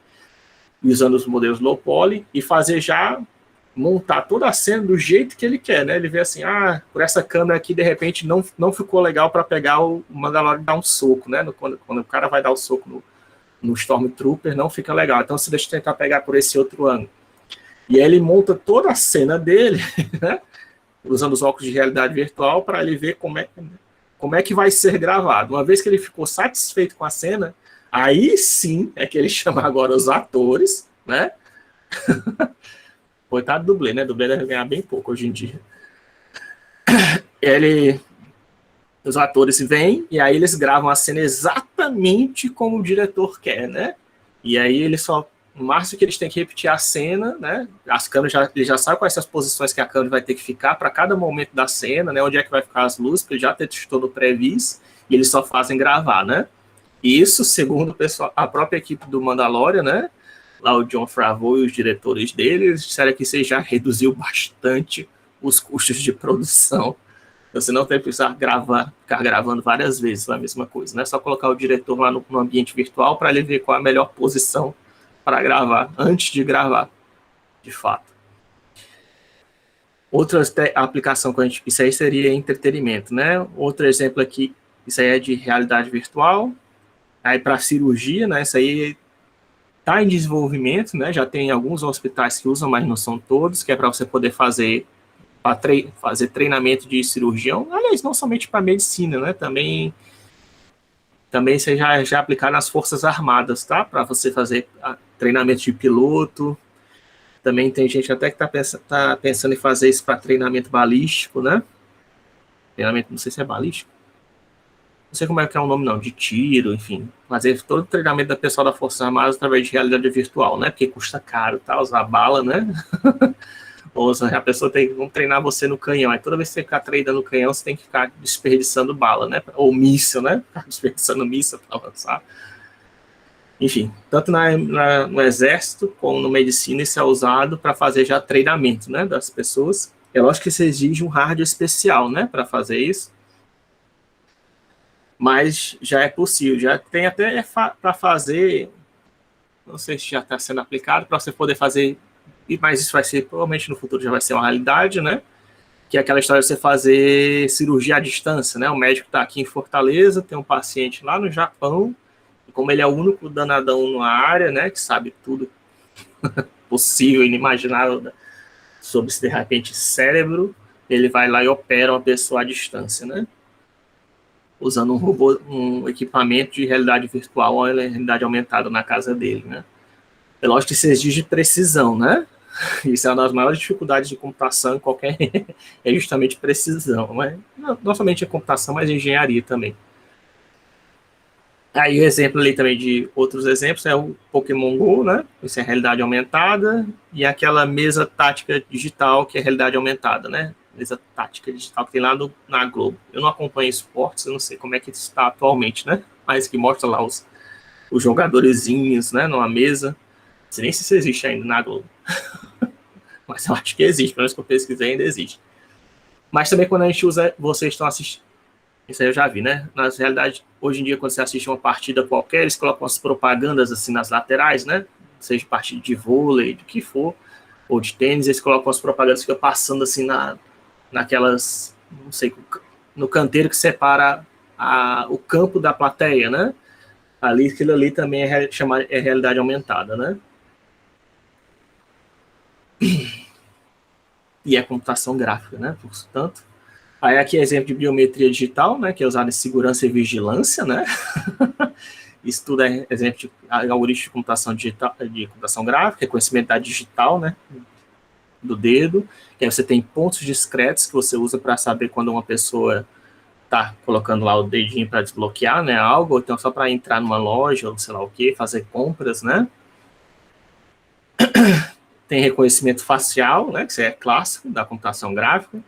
usando os modelos low poly, e fazer já, montar toda a cena do jeito que ele quer, né? Ele vê assim, por essa câmera aqui, de repente, não ficou legal para pegar o Mandalorian e dar um soco, né? Quando o cara vai dar o soco no Stormtrooper, não fica legal. Então, você deixa eu tentar pegar por esse outro ângulo. E aí ele monta toda a cena dele, né? Usando os óculos de realidade virtual, para ele ver como é que vai ser gravado. Uma vez que ele ficou satisfeito com a cena, aí sim é que ele chama agora os atores, né? Coitado do dublê, né? O dublê deve ganhar bem pouco hoje em dia. Os atores vêm e aí eles gravam a cena exatamente como o diretor quer, né? E aí eles só... No máximo que eles têm que repetir a cena, né? As câmeras ele já sabe quais são as posições que a câmera vai ter que ficar para cada momento da cena, né? Onde é que vai ficar as luzes, porque ele já testou no previs, e eles só fazem gravar, né? E isso, segundo o pessoal, a própria equipe do Mandalorian, né? Lá o Jon Favreau e os diretores dele, eles disseram que isso já reduziu bastante os custos de produção. Você não tem que precisar ficar gravando várias vezes a mesma coisa, né? Só colocar o diretor lá no ambiente virtual para ele ver qual é a melhor posição para gravar, antes de gravar, de fato. Outra aplicação que isso aí seria entretenimento, né? Outro exemplo aqui, isso aí é de realidade virtual. Aí para cirurgia, né? Isso aí está em desenvolvimento, né? Já tem alguns hospitais que usam, mas não são todos, que é para você poder fazer treinamento de cirurgião. Aliás, não somente para medicina, né? Também isso já aplicar nas Forças Armadas, tá? Para você fazer treinamento de piloto. Também tem gente até que tá pensando em fazer isso para treinamento balístico, né? Treinamento, não sei se é balístico. sei como é que é o nome não, de tiro, enfim, fazer todo o treinamento da pessoal da Força Armada através de realidade virtual, né? Porque custa caro, tá? Usar bala, né? Ou a pessoa tem que treinar você no canhão. Aí toda vez que você ficar treinando no canhão, você tem que ficar desperdiçando bala, né? Ou míssil, né? Ficar desperdiçando míssil para avançar. Enfim, tanto no exército como no medicina, isso é usado para fazer já treinamento, né? Das pessoas. É lógico que isso exige um hardware especial, né? Para fazer isso. Mas já é possível. Já tem até para fazer. Não sei se já está sendo aplicado, para você poder fazer. Mas isso vai ser, provavelmente no futuro já vai ser uma realidade, né? Que é aquela história de você fazer cirurgia à distância, né? O médico está aqui em Fortaleza, tem um paciente lá no Japão, e como ele é o único danadão na área, né? Que sabe tudo possível e inimaginável sobre, de repente, cérebro, ele vai lá e opera uma pessoa à distância, né? Usando um robô, um equipamento de realidade virtual ou realidade aumentada na casa dele, né? É lógico que isso exige precisão, né? Isso é uma das maiores dificuldades de computação em qualquer... é justamente precisão, né? Não somente a computação, mas a engenharia também. Aí o exemplo ali também de outros exemplos é o Pokémon GO, né? Isso é realidade aumentada, e aquela mesa tática digital, que é realidade aumentada, né? Mesa tática digital que tem lá na Globo. Eu não acompanho esportes, eu não sei como é que isso está atualmente, né? Mas que mostra lá os jogadorzinhos, né? Numa mesa. Não sei nem se isso existe ainda na Globo. Mas eu acho que existe, pelo menos que eu pesquisei, ainda existe. Mas também quando a gente usa, vocês estão assistindo, isso aí eu já vi, né? Na realidade, hoje em dia, quando você assiste uma partida qualquer, eles colocam as propagandas assim nas laterais, né? Seja partida de vôlei, do que for, ou de tênis, eles colocam as propagandas que ficam passando assim naquelas, não sei, no canteiro que separa o campo da plateia, né? Ali, aquilo ali também é realidade aumentada, né? E é computação gráfica, né? Portanto, aí aqui é exemplo de biometria digital, né? Que é usado em segurança e vigilância, né? Isso tudo é exemplo de algoritmo de computação digital, de computação gráfica, reconhecimento da digital, né? Do dedo. Que aí você tem pontos discretos que você usa para saber quando uma pessoa está colocando lá o dedinho para desbloquear, né? Algo, ou então só para entrar numa loja, ou sei lá o que, fazer compras, né? Tem reconhecimento facial, né, que isso é clássico da computação gráfica.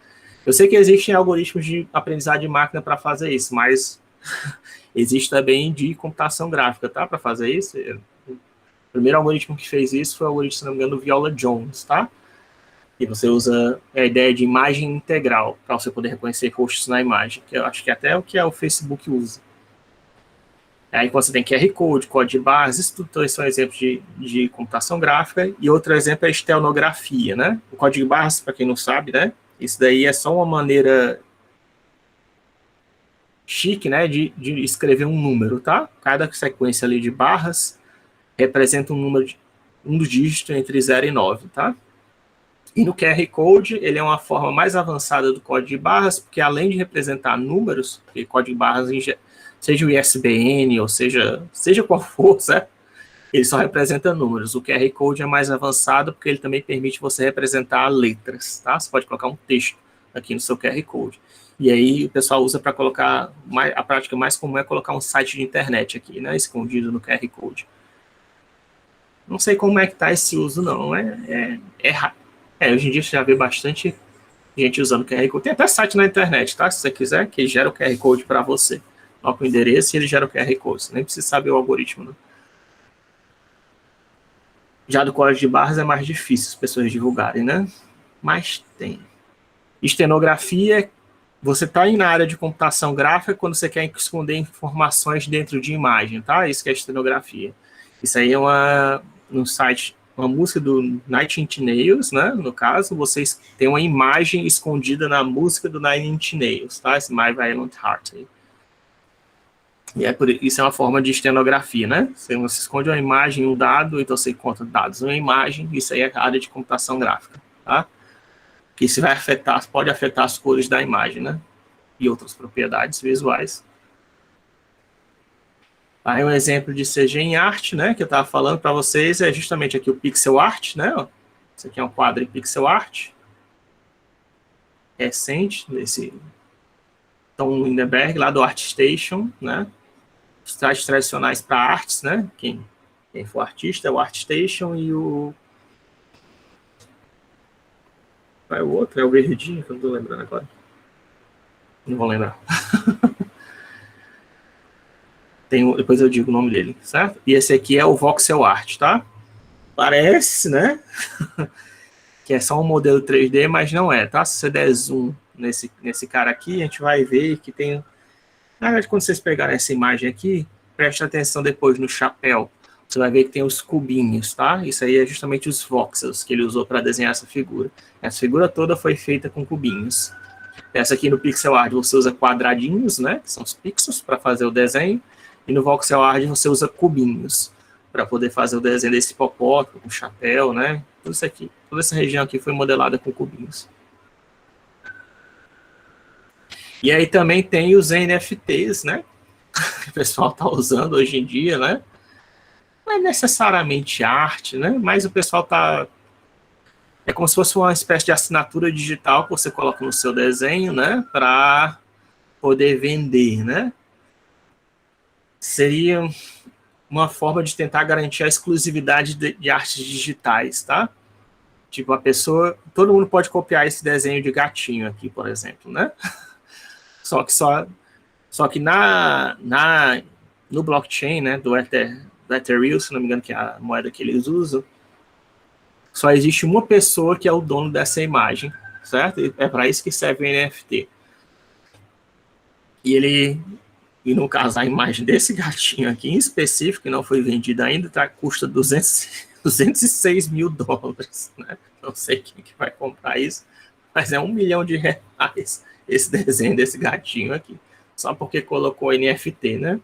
Eu sei que existem algoritmos de aprendizagem de máquina para fazer isso, mas existe também de computação gráfica, tá, para fazer isso. O primeiro algoritmo que fez isso foi o algoritmo, se não me engano, do Viola-Jones, tá? E você usa a ideia de imagem integral para você poder reconhecer rostos na imagem, que eu acho que até é o que o Facebook usa. Aí você tem QR Code, código de barras, isso tudo são exemplos de computação gráfica. E outro exemplo é a estelografia, né? O código de barras, para quem não sabe, né? Isso daí é só uma maneira chique, né? De escrever um número, tá? Cada sequência ali de barras representa um número, um dos dígitos entre 0 e 9, tá? E no QR Code, ele é uma forma mais avançada do código de barras, porque além de representar números, porque código de barras seja o ISBN, ou seja qual for, certo? Ele só representa números. O QR Code é mais avançado porque ele também permite você representar letras, tá? Você pode colocar um texto aqui no seu QR Code. E aí o pessoal usa para colocar, a prática mais comum é colocar um site de internet aqui, né? Escondido no QR Code. Não sei como é que tá esse uso, não. Hoje em dia você já vê bastante gente usando QR Code. Tem até site na internet, tá? Se você quiser, que gera o QR Code para você. Coloca o endereço e ele gera o QR Code. Você nem precisa saber o algoritmo, né? Já do código de barras é mais difícil as pessoas divulgarem, né? Mas tem. Estenografia, você está aí na área de computação gráfica quando você quer esconder informações dentro de imagem, tá? Isso que é estenografia. Isso aí é um site, uma música do Nine Inch Nails, né? No caso, vocês têm uma imagem escondida na música do Nine Inch Nails, tá? Esse My Violent Heart aí. E isso é uma forma de estenografia, né? Você esconde uma imagem, um dado, então você encontra dados uma imagem, isso aí é a área de computação gráfica, tá? Que isso pode afetar as cores da imagem, né? E outras propriedades visuais. Aí um exemplo de CG em arte, né? Que eu estava falando para vocês é justamente aqui o pixel art, né? Isso aqui é um quadro em pixel art. Recente, Tom Lindenberg, lá do ArtStation, né? Os sites tradicionais para artes, né? Quem for artista é o ArtStation e o... Qual é o outro? É o verdinho, que eu não tô lembrando agora. Não vou lembrar. Depois eu digo o nome dele, certo? E esse aqui é o Voxel Art, tá? Parece, né? Que é só um modelo 3D, mas não é, tá? Se você der zoom nesse cara aqui, a gente vai ver que tem... Na verdade, quando vocês pegarem essa imagem aqui, preste atenção depois no chapéu. Você vai ver que tem os cubinhos, tá? Isso aí é justamente os voxels que ele usou para desenhar essa figura. Essa figura toda foi feita com cubinhos. Essa aqui no pixel art você usa quadradinhos, né? Que são os pixels para fazer o desenho. E no voxel art você usa cubinhos para poder fazer o desenho desse hipopótamo, com chapéu, né? Tudo isso aqui, toda essa região aqui foi modelada com cubinhos. E aí também tem os NFTs, né? Que o pessoal está usando hoje em dia, né? Não é necessariamente arte, né? Mas o pessoal está... É como se fosse uma espécie de assinatura digital que você coloca no seu desenho, né? Para poder vender, né? Seria uma forma de tentar garantir a exclusividade de artes digitais, tá? Tipo, a pessoa... Todo mundo pode copiar esse desenho de gatinho aqui, por exemplo, né? Só que no blockchain, né, do Ethereum, se não me engano, que é a moeda que eles usam, só existe uma pessoa que é o dono dessa imagem, certo? É para isso que serve o NFT. E no caso, a imagem desse gatinho aqui em específico, que não foi vendida ainda, custa 206 mil dólares, né? Não sei quem que vai comprar isso, mas é R$1 milhão esse desenho desse gatinho aqui, só porque colocou NFT, né?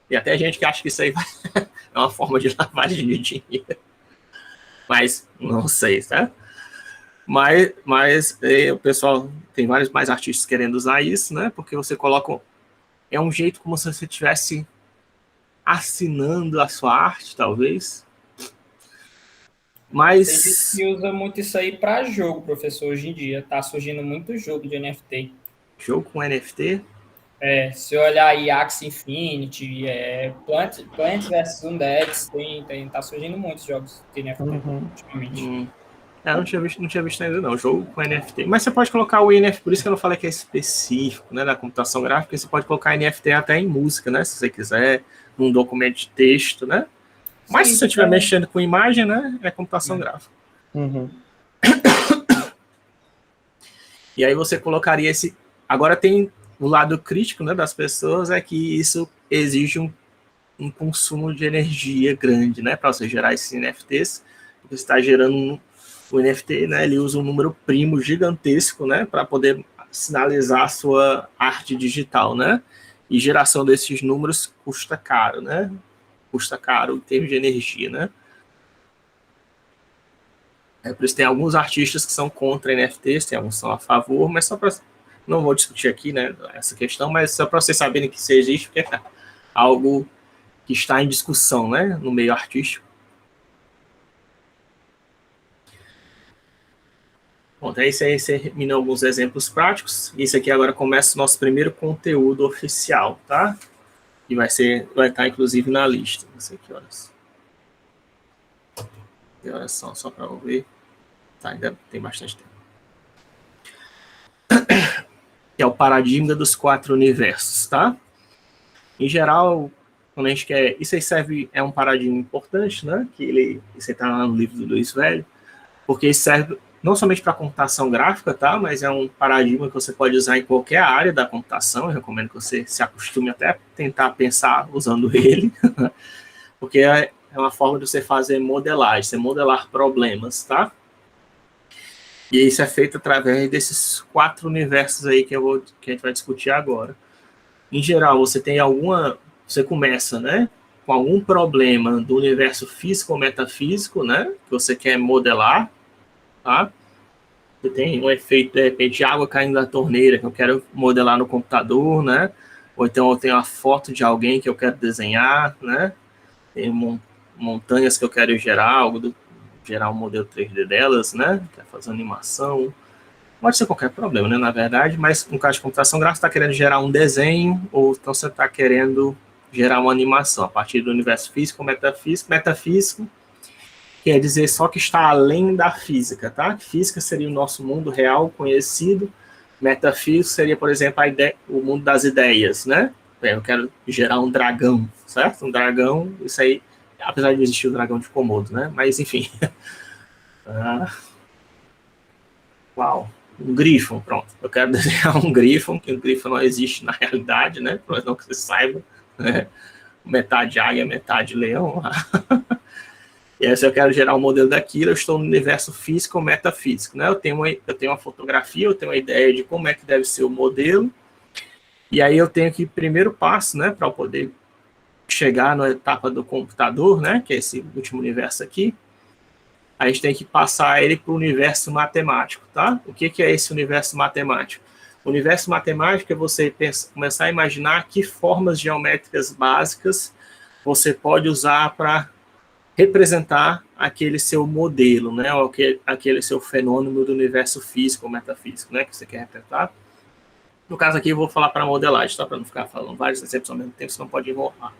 E até gente que acha que isso aí é uma forma de lavagem de dinheiro. Mas não sei, tá? Mas o pessoal, tem vários mais artistas querendo usar isso, né? Porque você coloca... É um jeito como se você estivesse assinando a sua arte, talvez. Mas... Tem gente que usa muito isso aí para jogo, professor, hoje em dia. Tá surgindo muito jogo de NFT. Jogo com NFT? Se olhar aí Axie Infinity, Plants vs Undead, tá surgindo muitos jogos de NFT ultimamente. Eu não tinha visto ainda não, jogo com NFT. Mas você pode colocar o NFT, por isso que eu não falei que é específico, né, da computação gráfica, você pode colocar NFT até em música, né, se você quiser, num documento de texto, né. Mas se você estiver mexendo com imagem, né, é computação gráfica. E aí você colocaria esse... Agora tem o lado crítico, né, das pessoas, é que isso exige um consumo de energia grande, né, para você gerar esses NFTs, porque você está gerando o NFT, né, ele usa um número primo gigantesco, né, para poder sinalizar a sua arte digital, né, e geração desses números custa caro, né, custa caro em termos de energia, né. Por isso tem alguns artistas que são contra NFTs, tem alguns que são a favor, mas só para... Não vou discutir aqui, né, essa questão, mas só para vocês saberem que isso existe, porque é algo que está em discussão, né, no meio artístico. Bom, aí você termina alguns exemplos práticos. Isso aqui agora começa o nosso primeiro conteúdo oficial, tá? E vai estar inclusive na lista. Não sei que horas. Que horas são, só para eu ver. Tá, ainda tem bastante tempo. Que é o paradigma dos 4 universos, tá? Em geral, quando a gente quer... Isso aí é um paradigma importante, né? Que isso aí tá lá no livro do Luiz Velho, porque isso serve não somente para computação gráfica, tá? Mas é um paradigma que você pode usar em qualquer área da computação. Eu recomendo que você se acostume até a tentar pensar usando ele, porque é uma forma de você fazer modelagem, você modelar problemas, tá? E isso é feito através desses 4 universos aí que a gente vai discutir agora. Em geral, você começa, né, com algum problema do universo físico ou metafísico, né, que você quer modelar, tá? Você tem um efeito, de repente, de água caindo da torneira, que eu quero modelar no computador, né? Ou então eu tenho a foto de alguém que eu quero desenhar, né? Tem montanhas que eu quero gerar um modelo 3D delas, né? Quero fazer animação. Pode ser qualquer problema, né, na verdade, mas no caso de computação gráfica, você está querendo gerar um desenho, ou então você está querendo gerar uma animação a partir do universo físico ou metafísico. Metafísico quer dizer só que está além da física, tá? Física seria o nosso mundo real, conhecido. Metafísico seria, por exemplo, o mundo das ideias, né? Eu quero gerar um dragão, certo? Um dragão, isso aí, apesar de existir o dragão de Komodo, né? Mas, enfim. Uau. Um grifo, pronto. Eu quero desenhar um grifo, que o grifo não existe na realidade, né? Mas não que você saiba, né? Metade águia, metade leão. E aí, se eu quero gerar um modelo daquilo, eu estou no universo físico ou metafísico, né? Eu tenho uma fotografia, eu tenho uma ideia de como é que deve ser o modelo, e aí eu tenho que, primeiro passo, né, para eu poder chegar na etapa do computador, né, que é esse último universo aqui, a gente tem que passar ele para o universo matemático, tá? O que é esse universo matemático? O universo matemático é você começar a imaginar que formas geométricas básicas você pode usar para representar aquele seu modelo, né? Ou aquele seu fenômeno do universo físico ou metafísico, né? Que você quer representar. No caso aqui, eu vou falar para modelagem, tá? Para não ficar falando vários exemplos ao mesmo tempo, você não pode enrolar.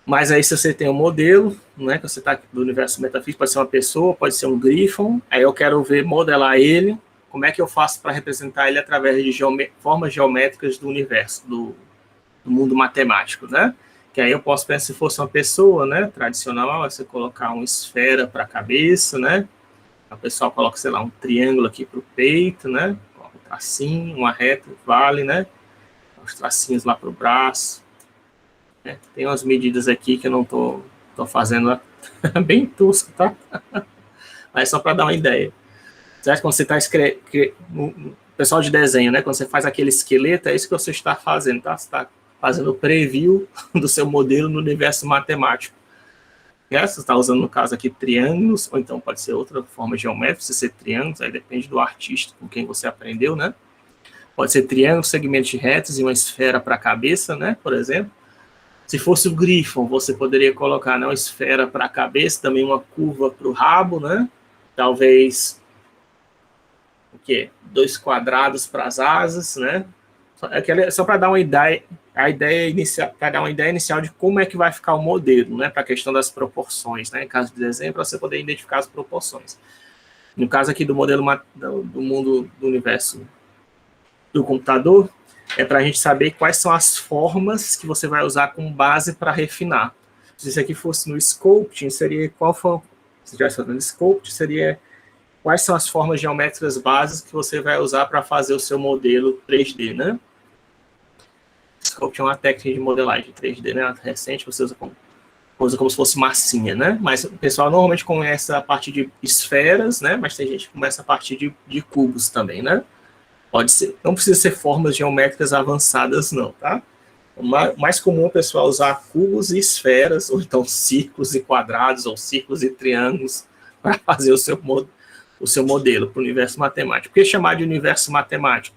Mas aí, se você tem um modelo, né, que você está do universo metafísico, pode ser uma pessoa, pode ser um grifo, aí eu quero modelar ele, como é que eu faço para representar ele através de formas geométricas do universo, do mundo matemático, né? Que aí eu posso pensar, se fosse uma pessoa, né, tradicional, você colocar uma esfera para a cabeça, né? A pessoa coloca, sei lá, um triângulo aqui para o peito, né? Um tracinho, uma reta, vale, né? Os tracinhos lá para o braço. Tem umas medidas aqui que eu não tô fazendo bem tosco, tá? Mas só para dar uma ideia. Certo? Quando você está escrevendo, pessoal de desenho, né? Quando você faz aquele esqueleto, é isso que você está fazendo, tá? Você está fazendo o preview do seu modelo no universo matemático. Você está usando, no caso aqui, triângulos, ou então pode ser outra forma geométrica, se ser triângulos, aí depende do artista com quem você aprendeu, né? Pode ser triângulos, segmentos de retos e uma esfera para a cabeça, né? Por exemplo. Se fosse o grifo, você poderia colocar, né, uma esfera para a cabeça, também uma curva para o rabo, né? Talvez o quê? 2 quadrados para as asas, né? Só para dar uma ideia, para dar uma ideia inicial de como é que vai ficar o modelo, né? Para a questão das proporções, né? Em caso de desenho, para você poder identificar as proporções. No caso aqui do modelo do mundo do universo do computador, é para a gente saber quais são as formas que você vai usar como base para refinar. Se isso aqui fosse no sculpting, seria se estivesse fazendo sculpting, seria quais são as formas geométricas básicas que você vai usar para fazer o seu modelo 3D, né? Sculpting é uma técnica de modelagem 3D, né? Recente, você usa como se fosse massinha, né? Mas o pessoal normalmente começa a partir de esferas, né? Mas tem gente que começa a partir de cubos também, né? Pode ser, não precisa ser formas geométricas avançadas, não, tá? O mais comum é o pessoal usar cubos e esferas, ou então círculos e quadrados, ou círculos e triângulos, para fazer o seu modelo para o universo matemático. Por que chamar de universo matemático?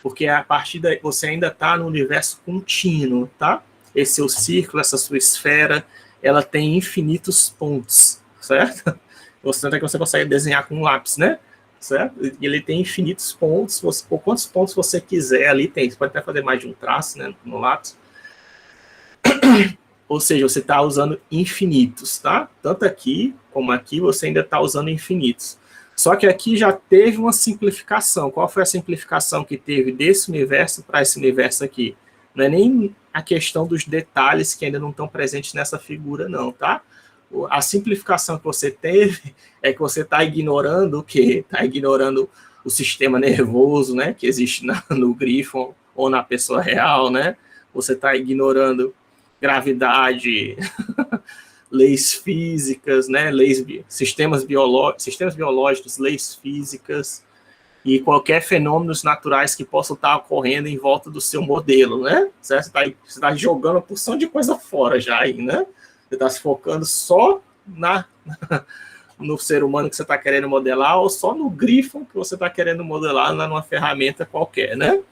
Porque a partir daí você ainda está no universo contínuo, tá? Esse seu círculo, essa sua esfera, ela tem infinitos pontos, certo? Tanto é que você consegue desenhar com um lápis, né? Certo? Ele tem infinitos pontos, por quantos pontos você quiser ali tem. Você pode até fazer mais de um traço, né, no lápis. Ou seja, você está usando infinitos, tá? Tanto aqui como aqui você ainda está usando infinitos. Só que aqui já teve uma simplificação. Qual foi a simplificação que teve desse universo para esse universo aqui? Não é nem a questão dos detalhes que ainda não estão presentes nessa figura, não, tá? A simplificação que você teve é que você está ignorando o quê? Está ignorando o sistema nervoso, né, que existe no grifo ou na pessoa real, né? Você está ignorando gravidade, leis físicas, né, sistemas biológicos, leis físicas e qualquer fenômenos naturais que possam estar ocorrendo em volta do seu modelo, né? Você está jogando uma porção de coisa fora já aí, né? Você está se focando só no ser humano que você está querendo modelar ou só no grifo que você está querendo modelar numa ferramenta qualquer, né?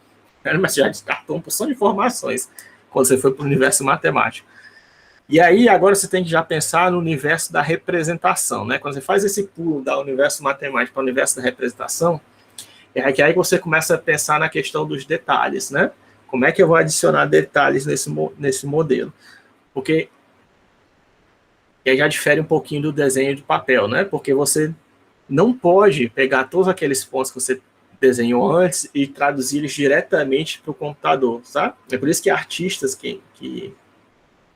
Mas você já descartou uma porção de informações quando você foi para o universo matemático. E aí, agora você tem que já pensar no universo da representação, né? Quando você faz esse pulo do universo matemático para o universo da representação, É que aí você começa a pensar na questão dos detalhes, né? Como é que eu vou adicionar detalhes nesse modelo? Porque aí já difere um pouquinho do desenho de papel, né? Porque você não pode pegar todos aqueles pontos que você desenhou antes e traduzir eles diretamente para o computador, sabe? É por isso que artistas que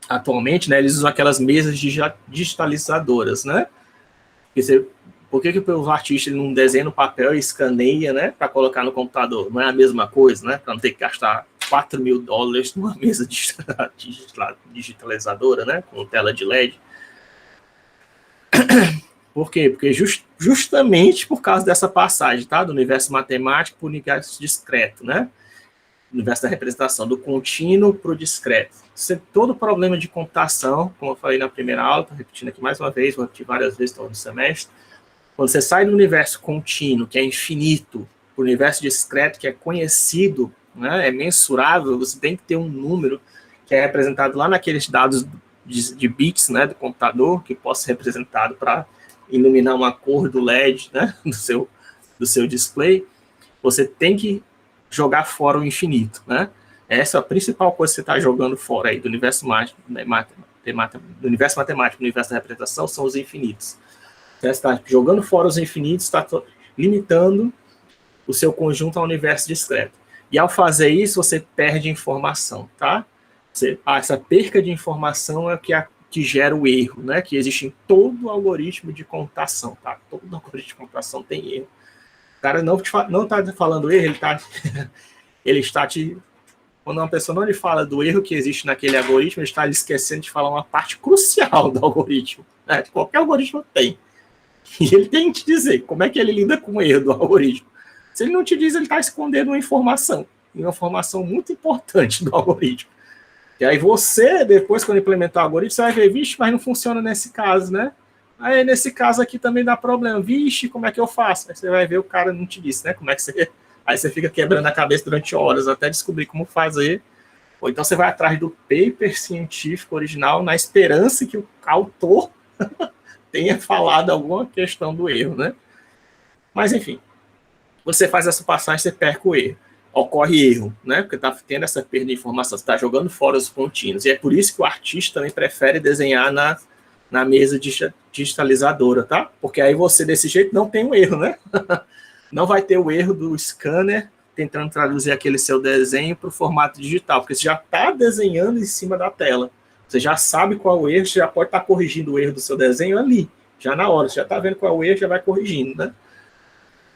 atualmente, né, eles usam aquelas mesas digitalizadoras, né? Por que o artista não desenha no papel e escaneia, né, para colocar no computador? Não é a mesma coisa, né? Para não ter que gastar $4.000 numa mesa digitalizadora, né, com tela de LED. Por quê? Porque justamente por causa dessa passagem, tá? Do universo matemático para o universo discreto, né? Universo da representação, do contínuo para o discreto. Todo problema de computação, como eu falei na primeira aula, estou repetindo aqui mais uma vez, vou repetir várias vezes ao longo do semestre, quando você sai do universo contínuo, que é infinito, para o universo discreto, que é conhecido, né, é mensurável, você tem que ter um número que é representado lá naqueles dados de bits, né, do computador, que possa ser representado para iluminar uma cor do LED, né, do seu display. Você tem que jogar fora o infinito, né? Essa é a principal coisa que você está jogando fora aí do universo matemático, do universo da representação, são os infinitos. Você está jogando fora os infinitos, está limitando o seu conjunto ao universo discreto. E ao fazer isso, você perde informação, tá? Essa perca de informação é o que gera o erro, né? Que existe em todo algoritmo de computação, tá? Todo algoritmo de computação tem erro. O cara não está falando erro, ele está te... Quando uma pessoa não lhe fala do erro que existe naquele algoritmo, ele está lhe esquecendo de falar uma parte crucial do algoritmo, né? Qualquer algoritmo tem. E ele tem que te dizer como é que ele lida com o erro do algoritmo. Se ele não te diz, ele está escondendo uma informação muito importante do algoritmo. E aí você, depois, quando implementar o algoritmo, você vai ver, vixe, mas não funciona nesse caso, né? Aí, nesse caso aqui também dá problema. Vixe, como é que eu faço? Aí você vai ver, o cara não te disse, né? Como é que você... Aí você fica quebrando a cabeça durante horas até descobrir como fazer. Ou então você vai atrás do paper científico original na esperança que o autor tenha falado alguma questão do erro, né? Mas, enfim, você faz essa passagem, você perca o erro. Ocorre erro, né? Porque está tendo essa perda de informação, você está jogando fora os contínuos. E é por isso que o artista também prefere desenhar na mesa digitalizadora, tá? Porque aí você, desse jeito, não tem um erro, né? Não vai ter o erro do scanner tentando traduzir aquele seu desenho para o formato digital, porque você já está desenhando em cima da tela. Você já sabe qual é o erro, você já pode estar corrigindo o erro do seu desenho ali, já na hora. Você já está vendo qual é o erro, já vai corrigindo, né?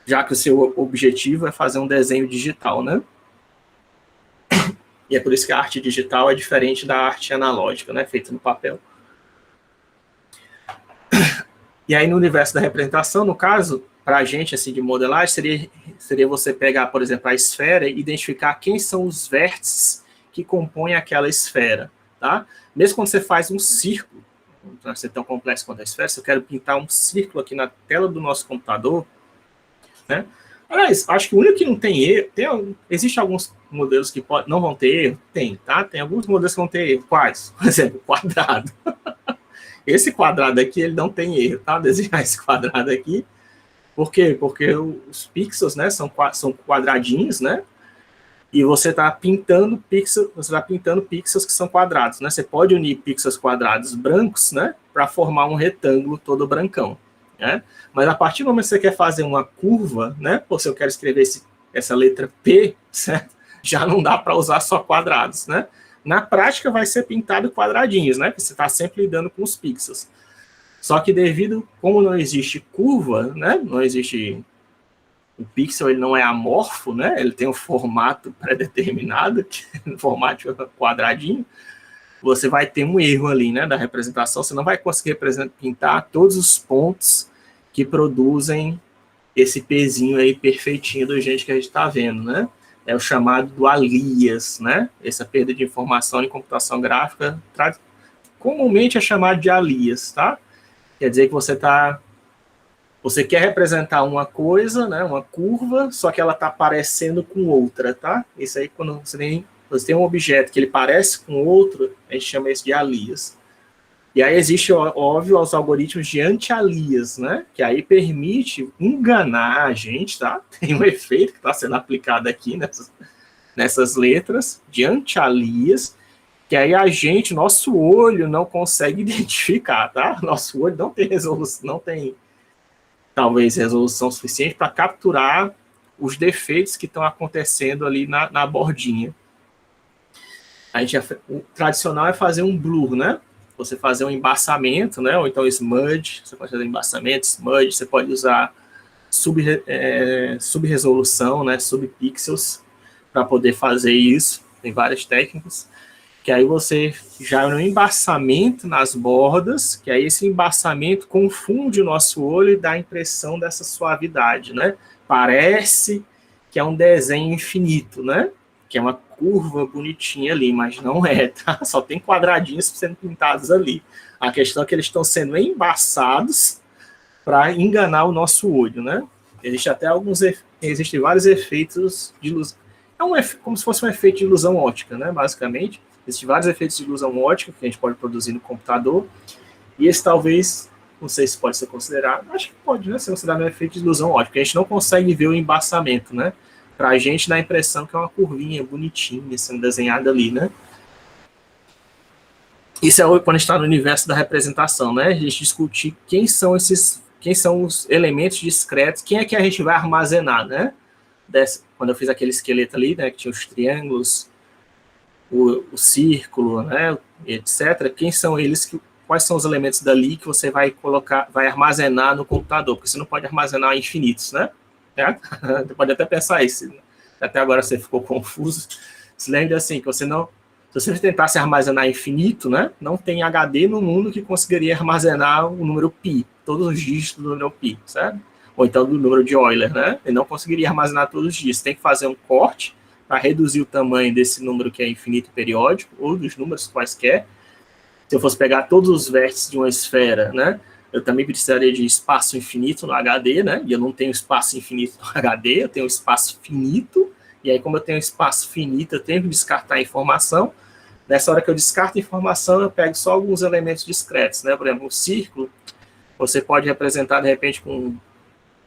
Já que o seu objetivo é fazer um desenho digital, né? E é por isso que a arte digital é diferente da arte analógica, né? Feita no papel. E aí, no universo da representação, no caso, para a gente, assim, de modelagem, seria você pegar, por exemplo, a esfera e identificar quem são os vértices que compõem aquela esfera, tá? Mesmo quando você faz um círculo, não vai ser tão complexo quanto a esfera, se eu quero pintar um círculo aqui na tela do nosso computador, né? Aliás, acho que o único que não tem erro, existem alguns modelos que não vão ter erro? Tem, tá? Tem alguns modelos que vão ter erro. Quais? Por exemplo, quadrado. Esse quadrado aqui, ele não tem erro, tá? Desenhar esse quadrado aqui. Por quê? Porque os pixels, né, são quadradinhos, né? E você está pintando pixels que são quadrados, né? Você pode unir pixels quadrados brancos, né, para formar um retângulo todo brancão, né? Mas a partir do momento que você quer fazer uma curva, né? Ou se eu quero escrever essa letra P, certo? Já não dá para usar só quadrados, né? Na prática vai ser pintado quadradinhos, né? Porque você está sempre lidando com os pixels. Só que como não existe curva, né? Não existe... O pixel, ele não é amorfo, né? Ele tem um formato pré-determinado, formato quadradinho. Você vai ter um erro ali, né? Da representação. Você não vai conseguir pintar todos os pontos que produzem esse pezinho aí perfeitinho do jeito que a gente está vendo, né? É o chamado do alias, né? Essa perda de informação em computação gráfica comumente é chamado de alias, tá? Quer dizer que você quer representar uma coisa, né? Uma curva, só que ela está parecendo com outra, tá? Isso aí, quando você tem um objeto que ele parece com outro, a gente chama isso de alias. E aí existe, óbvio, os algoritmos de anti-alias, né? Que aí permite enganar a gente, tá? Tem um efeito que está sendo aplicado aqui nessas letras de anti-alias, que aí a gente, nosso olho não consegue identificar, tá? Nosso olho não tem resolução, não tem, talvez, resolução suficiente para capturar os defeitos que estão acontecendo ali na bordinha. O tradicional é fazer um blur, né? Você fazer um embaçamento, né? Ou então smudge, você pode fazer embaçamento, smudge, você pode usar subresolução, né? Subpixels, para poder fazer isso. Tem várias técnicas. Que aí você já no embaçamento nas bordas, que aí esse embaçamento confunde o nosso olho e dá a impressão dessa suavidade, né? Parece que é um desenho infinito, né? Que é uma curva bonitinha ali, mas não é, tá? Só tem quadradinhos sendo pintados ali. A questão é que eles estão sendo embaçados para enganar o nosso olho, né? Existem vários efeitos de luz. Como se fosse um efeito de ilusão óptica, né? Basicamente, existem vários efeitos de ilusão óptica que a gente pode produzir no computador. E esse talvez, não sei se pode ser considerado, acho que pode, né, ser considerado um efeito de ilusão óptica. A gente não consegue ver o embaçamento, né? Para a gente dá a impressão que é uma curvinha bonitinha sendo desenhada ali, né? Isso é quando a gente está no universo da representação, né? A gente discutir quem são os elementos discretos, quem é que a gente vai armazenar, né? Quando eu fiz aquele esqueleto ali, né, que tinha os triângulos, o círculo, né, etc. Quem são eles? Quais são os elementos dali que você vai armazenar no computador? Porque você não pode armazenar infinitos, né? Você pode até pensar isso. Até agora você ficou confuso. Se lembra assim, que se você tentasse armazenar infinito, né, não tem HD no mundo que conseguiria armazenar o número π, todos os dígitos do número π, certo? Ou então do número de Euler, né? Ele não conseguiria armazenar todos os dígitos. Tem que fazer um corte para reduzir o tamanho desse número que é infinito periódico, ou dos números quaisquer. Se eu fosse pegar todos os vértices de uma esfera, né, eu também precisaria de espaço infinito no HD, né? E eu não tenho espaço infinito no HD, eu tenho espaço finito. E aí, como eu tenho espaço finito, eu tenho que descartar a informação. Nessa hora que eu descarto a informação, eu pego só alguns elementos discretos, né? Por exemplo, um círculo, você pode representar, de repente, com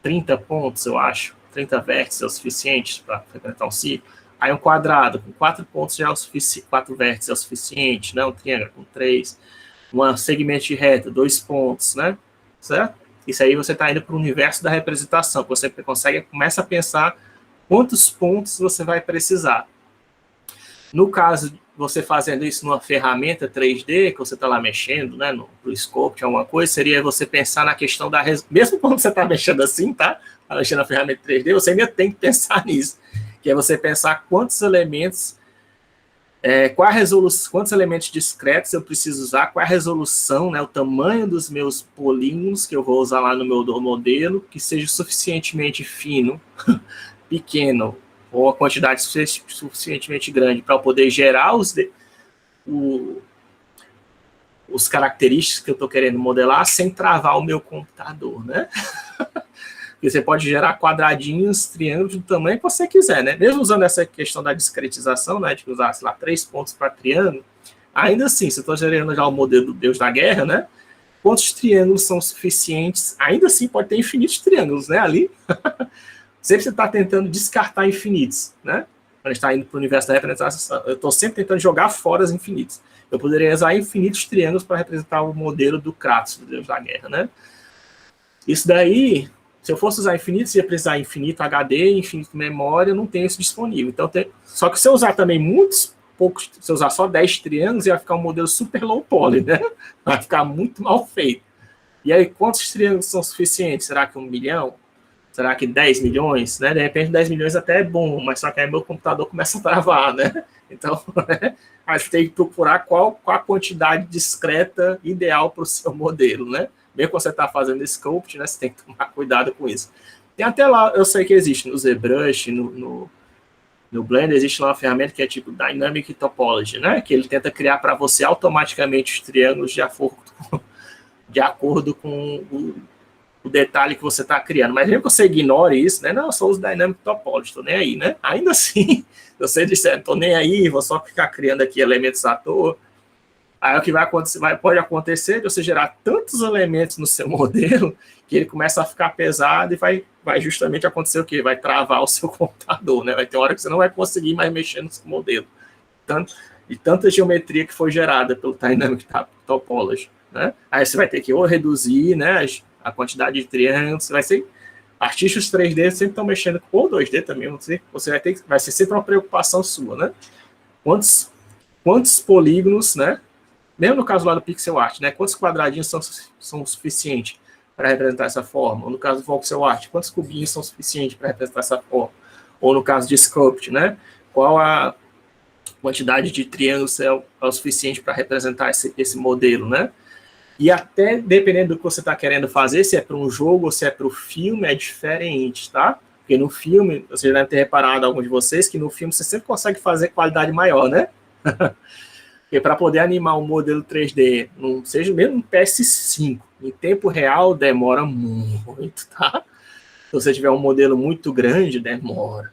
30 pontos, eu acho. 30 vértices é o suficiente para representar um círculo. Aí um quadrado, com 4 pontos já é o suficiente, 4 vértices é o suficiente, né? Um triângulo com 3. Um segmento de reta, 2 pontos, né? Certo? Isso aí você está indo para o universo da representação, que você começa a pensar quantos pontos você vai precisar. No caso, você fazendo isso numa ferramenta 3D, que você está lá mexendo, né, no Sculpt, alguma coisa, seria você pensar na questão da... Mesmo quando você está mexendo assim, tá? Tá mexendo na ferramenta 3D, você ainda tem que pensar nisso. Que é você pensar quantos elementos... quantos elementos discretos eu preciso usar, qual é a resolução, né, o tamanho dos meus polígonos que eu vou usar lá no meu modelo, que seja suficientemente fino, pequeno, ou a quantidade suficientemente grande para eu poder gerar os características que eu estou querendo modelar sem travar o meu computador, né? Porque você pode gerar quadradinhos, triângulos do tamanho que você quiser, né? Mesmo usando essa questão da discretização, né, de usar, sei lá, 3 pontos para triângulo, ainda assim, se eu estou gerando já o modelo do Deus da Guerra, né? Quantos triângulos são suficientes? Ainda assim, pode ter infinitos triângulos, né? Ali. Sempre você está tentando descartar infinitos, né? Quando a gente está indo para o universo da representação, eu estou sempre tentando jogar fora os infinitos. Eu poderia usar infinitos triângulos para representar o modelo do Kratos, do Deus da Guerra, né? Isso daí... Se eu fosse usar infinitos, ia precisar infinito HD, infinito memória, eu não tenho isso disponível. Então, só que se eu usar também muitos, poucos, se eu usar só 10 triângulos, ia ficar um modelo super low poly, né? Vai ficar muito mal feito. E aí, quantos triângulos são suficientes? Será que 1 milhão? Será que 10 milhões? Né? De repente, 10 milhões até é bom, mas só que aí meu computador começa a travar, né? Então, a gente tem que procurar qual a quantidade discreta ideal para o seu modelo, né? Mesmo que você está fazendo sculpt, né, você tem que tomar cuidado com isso. Tem até lá, eu sei que existe no ZBrush, no Blender, existe lá uma ferramenta que é tipo Dynamic Topology, né, que ele tenta criar para você automaticamente os triângulos de acordo com o detalhe que você está criando. Mas mesmo que você ignore isso, né, não, eu só uso Dynamic Topology, estou nem aí, né? Ainda assim, se você disser, estou nem aí, vou só ficar criando aqui elementos à toa, Aí o que vai acontecer, pode acontecer de você gerar tantos elementos no seu modelo que ele começa a ficar pesado e vai justamente acontecer o quê? Vai travar o seu computador, né? Vai ter hora que você não vai conseguir mais mexer no seu modelo. E tanta geometria que foi gerada pelo Dynamic Topology, né? Aí você vai ter que ou reduzir, né, a quantidade de triângulos, você vai ser... Artistas 3D sempre estão mexendo, ou 2D também, vai ser sempre uma preocupação sua, né? Quantos polígonos, né? Mesmo no caso lá do pixel art, né? Quantos quadradinhos são suficientes para representar essa forma? Ou no caso do voxel art, quantos cubinhos são suficientes para representar essa forma? Ou no caso de Sculpt, né? Qual a quantidade de triângulos é o suficiente para representar esse modelo, né? E até, dependendo do que você está querendo fazer, se é para um jogo ou se é para o filme, é diferente, tá? Porque no filme, você deve ter reparado, alguns de vocês, que no filme você sempre consegue fazer qualidade maior, né? Porque para poder animar um modelo 3D, seja mesmo um PS5, em tempo real, demora muito, tá? Se você tiver um modelo muito grande, demora.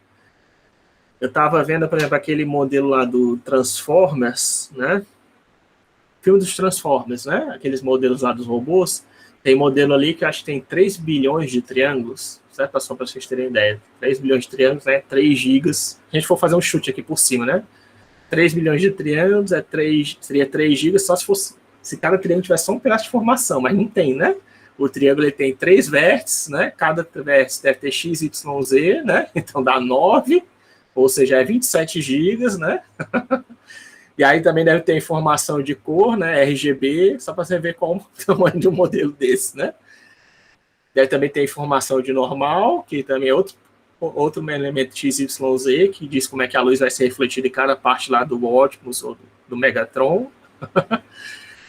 Eu estava vendo, por exemplo, aquele modelo lá do Transformers, né? Filme dos Transformers, né? Aqueles modelos lá dos robôs. Tem modelo ali que eu acho que tem 3 bilhões de triângulos, certo? Só para vocês terem ideia. 3 bilhões de triângulos, né? 3 gigas. Se a gente for fazer um chute aqui por cima, né? 3 bilhões de triângulos seria 3 gigas, só se cada triângulo tivesse só um pedaço de formação, mas não tem, né? O triângulo ele tem 3 vértices, né? Cada vértice deve ter x, y, z, né? Então dá 9, ou seja, é 27 gigas, né? E aí também deve ter informação de cor, né? RGB, só para você ver qual o tamanho de um modelo desse, né? Deve também ter informação de normal, que também é outro elemento XYZ, que diz como é que a luz vai ser refletida em cada parte lá do Optimus ou do Megatron.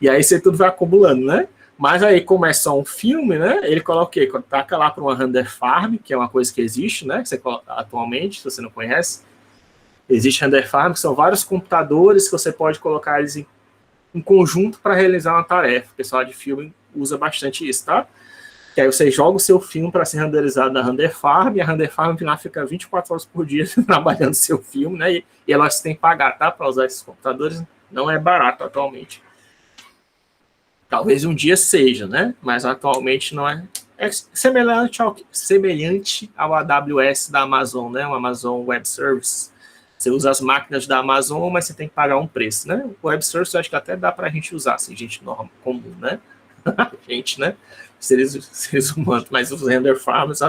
E aí você tudo vai acumulando, né? Mas aí, como é só um filme, né? Ele coloca o quê? Taca lá para uma render farm, que é uma coisa que existe, né? Você atualmente, se você não conhece. Existe render farm, que são vários computadores que você pode colocar eles em conjunto para realizar uma tarefa. O pessoal de filme usa bastante isso, tá? Que aí você joga o seu filme para ser renderizado na render farm, e a render farm lá fica 24 horas por dia trabalhando seu filme, né? E elas têm que pagar, tá? Para usar esses computadores. Não é barato atualmente. Talvez um dia seja, né? Mas atualmente não é. É semelhante ao AWS da Amazon, né? O Amazon Web Services. Você usa as máquinas da Amazon, mas você tem que pagar um preço, né? O Web Services eu acho que até dá para a gente usar, assim, gente normal, comum, né? Gente, né? Seres humanos, mas os render farms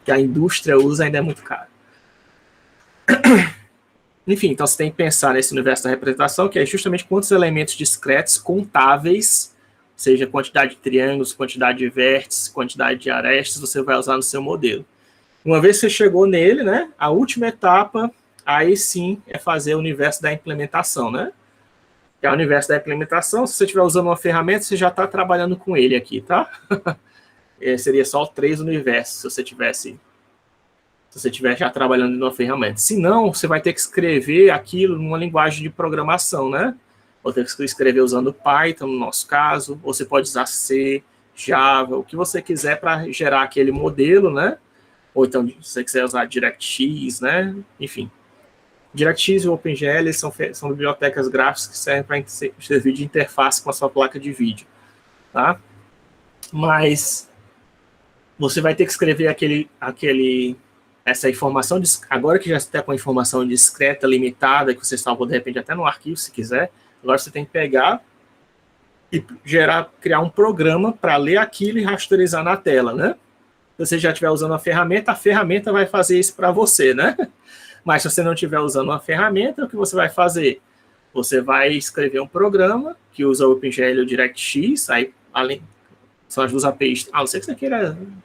que a indústria usa ainda é muito caro. Enfim, então você tem que pensar nesse universo da representação, que é justamente quantos elementos discretos, contáveis, seja quantidade de triângulos, quantidade de vértices, quantidade de arestas, você vai usar no seu modelo. Uma vez que você chegou nele, né? A última etapa, aí sim, é fazer o universo da implementação, né? Que é o universo da implementação. Se você estiver usando uma ferramenta, você já está trabalhando com ele aqui, tá? Seria só 3 universos, se você estiver já trabalhando numa ferramenta. Se não, você vai ter que escrever aquilo numa linguagem de programação, né? Ou ter que escrever usando Python, no nosso caso, ou você pode usar C, Java, o que você quiser para gerar aquele modelo, né? Ou então, se você quiser usar DirectX, né? Enfim. DirectX e OpenGL são bibliotecas gráficas que servem para servir de interface com a sua placa de vídeo, tá? Mas você vai ter que escrever essa informação, agora que já está com a informação discreta, limitada, que você salvou de repente até no arquivo, se quiser, agora você tem que pegar e criar um programa para ler aquilo e rasterizar na tela, né? Se você já estiver usando a ferramenta vai fazer isso para você, né? Mas se você não estiver usando uma ferramenta, o que você vai fazer? Você vai escrever um programa que usa o OpenGL ou o DirectX, aí são as duas APIs. A não ser que você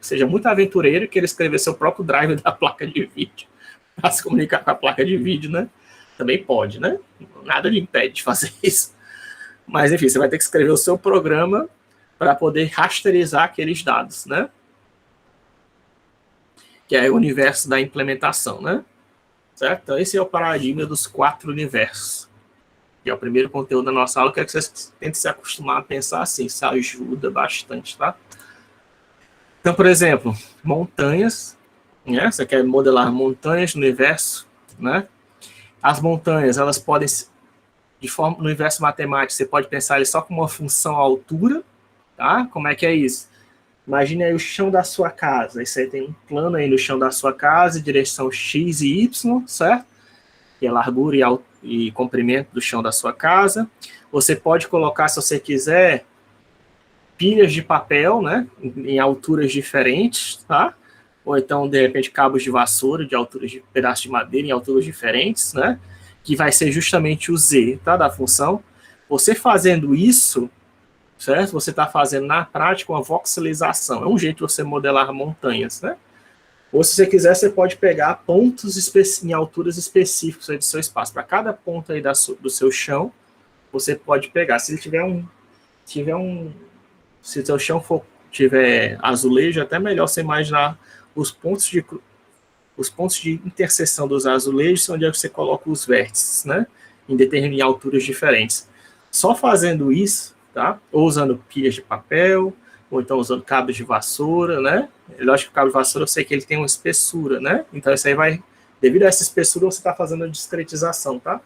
seja muito aventureiro e queira escrever seu próprio driver da placa de vídeo para se comunicar com a placa de vídeo, né? Também pode, né? Nada lhe impede de fazer isso. Mas, enfim, você vai ter que escrever o seu programa para poder rasterizar aqueles dados, né? Que é o universo da implementação, né? Certo? Então, esse é o paradigma dos 4 universos. Que é o primeiro conteúdo da nossa aula. Eu quero que vocês tentem se acostumar a pensar assim. Isso ajuda bastante, tá? Então, por exemplo, montanhas. Né? Você quer modelar montanhas no universo, né? As montanhas, elas podem no universo matemático, você pode pensar ele só como uma função à altura, tá? Como é que é isso? Imagine aí o chão da sua casa. Aí você tem um plano aí no chão da sua casa, direção X e Y, certo? Que é a largura e comprimento do chão da sua casa. Você pode colocar, se você quiser, pilhas de papel, né? Em alturas diferentes, tá? Ou então, de repente, cabos de vassoura de alturas de pedaços de madeira em alturas diferentes, né? Que vai ser justamente o Z, tá? Da função. Você fazendo isso, certo? Você está fazendo na prática uma voxelização. É um jeito de você modelar montanhas, né? Ou se você quiser, você pode pegar pontos em alturas específicas aí do seu espaço. Para cada ponto aí do seu chão, você pode pegar. Se ele se o seu chão tiver azulejo, é até melhor você imaginar os pontos de interseção dos azulejos, onde é que você coloca os vértices, né? Em alturas diferentes. Só fazendo isso, tá? Ou usando pilhas de papel, ou então usando cabos de vassoura, né? Lógico que o cabo de vassoura eu sei que ele tem uma espessura, né? Então isso aí vai, devido a essa espessura, você está fazendo a discretização, tá?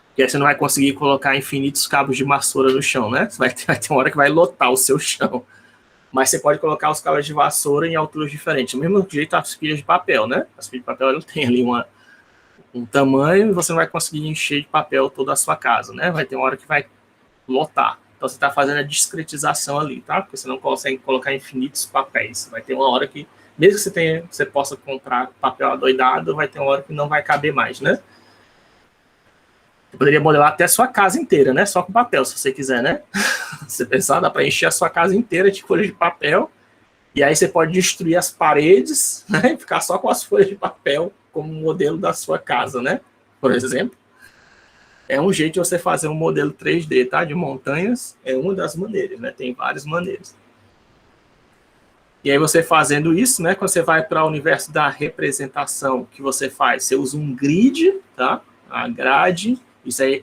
Porque aí você não vai conseguir colocar infinitos cabos de vassoura no chão, né? Vai ter uma hora que vai lotar o seu chão. Mas você pode colocar os cabos de vassoura em alturas diferentes. Do mesmo jeito as pilhas de papel, né? As pilhas de papel ela tem ali um tamanho e você não vai conseguir encher de papel toda a sua casa, né? Vai ter uma hora que vai lotar. Então você está fazendo a discretização ali, tá? Porque você não consegue colocar infinitos papéis. Vai ter uma hora que, mesmo que você possa comprar papel adoidado, vai ter uma hora que não vai caber mais, né? Você poderia modelar até a sua casa inteira, né? Só com papel, se você quiser, né? Você pensar, dá para encher a sua casa inteira de folhas de papel. E aí você pode destruir as paredes, né? E ficar só com as folhas de papel como modelo da sua casa, né? Por exemplo. É um jeito de você fazer um modelo 3D, tá? De montanhas. É uma das maneiras, né? Tem várias maneiras. E aí você fazendo isso, né? Quando você vai para o universo da representação, que você faz? Você usa um grid, tá? A grade. Isso aí,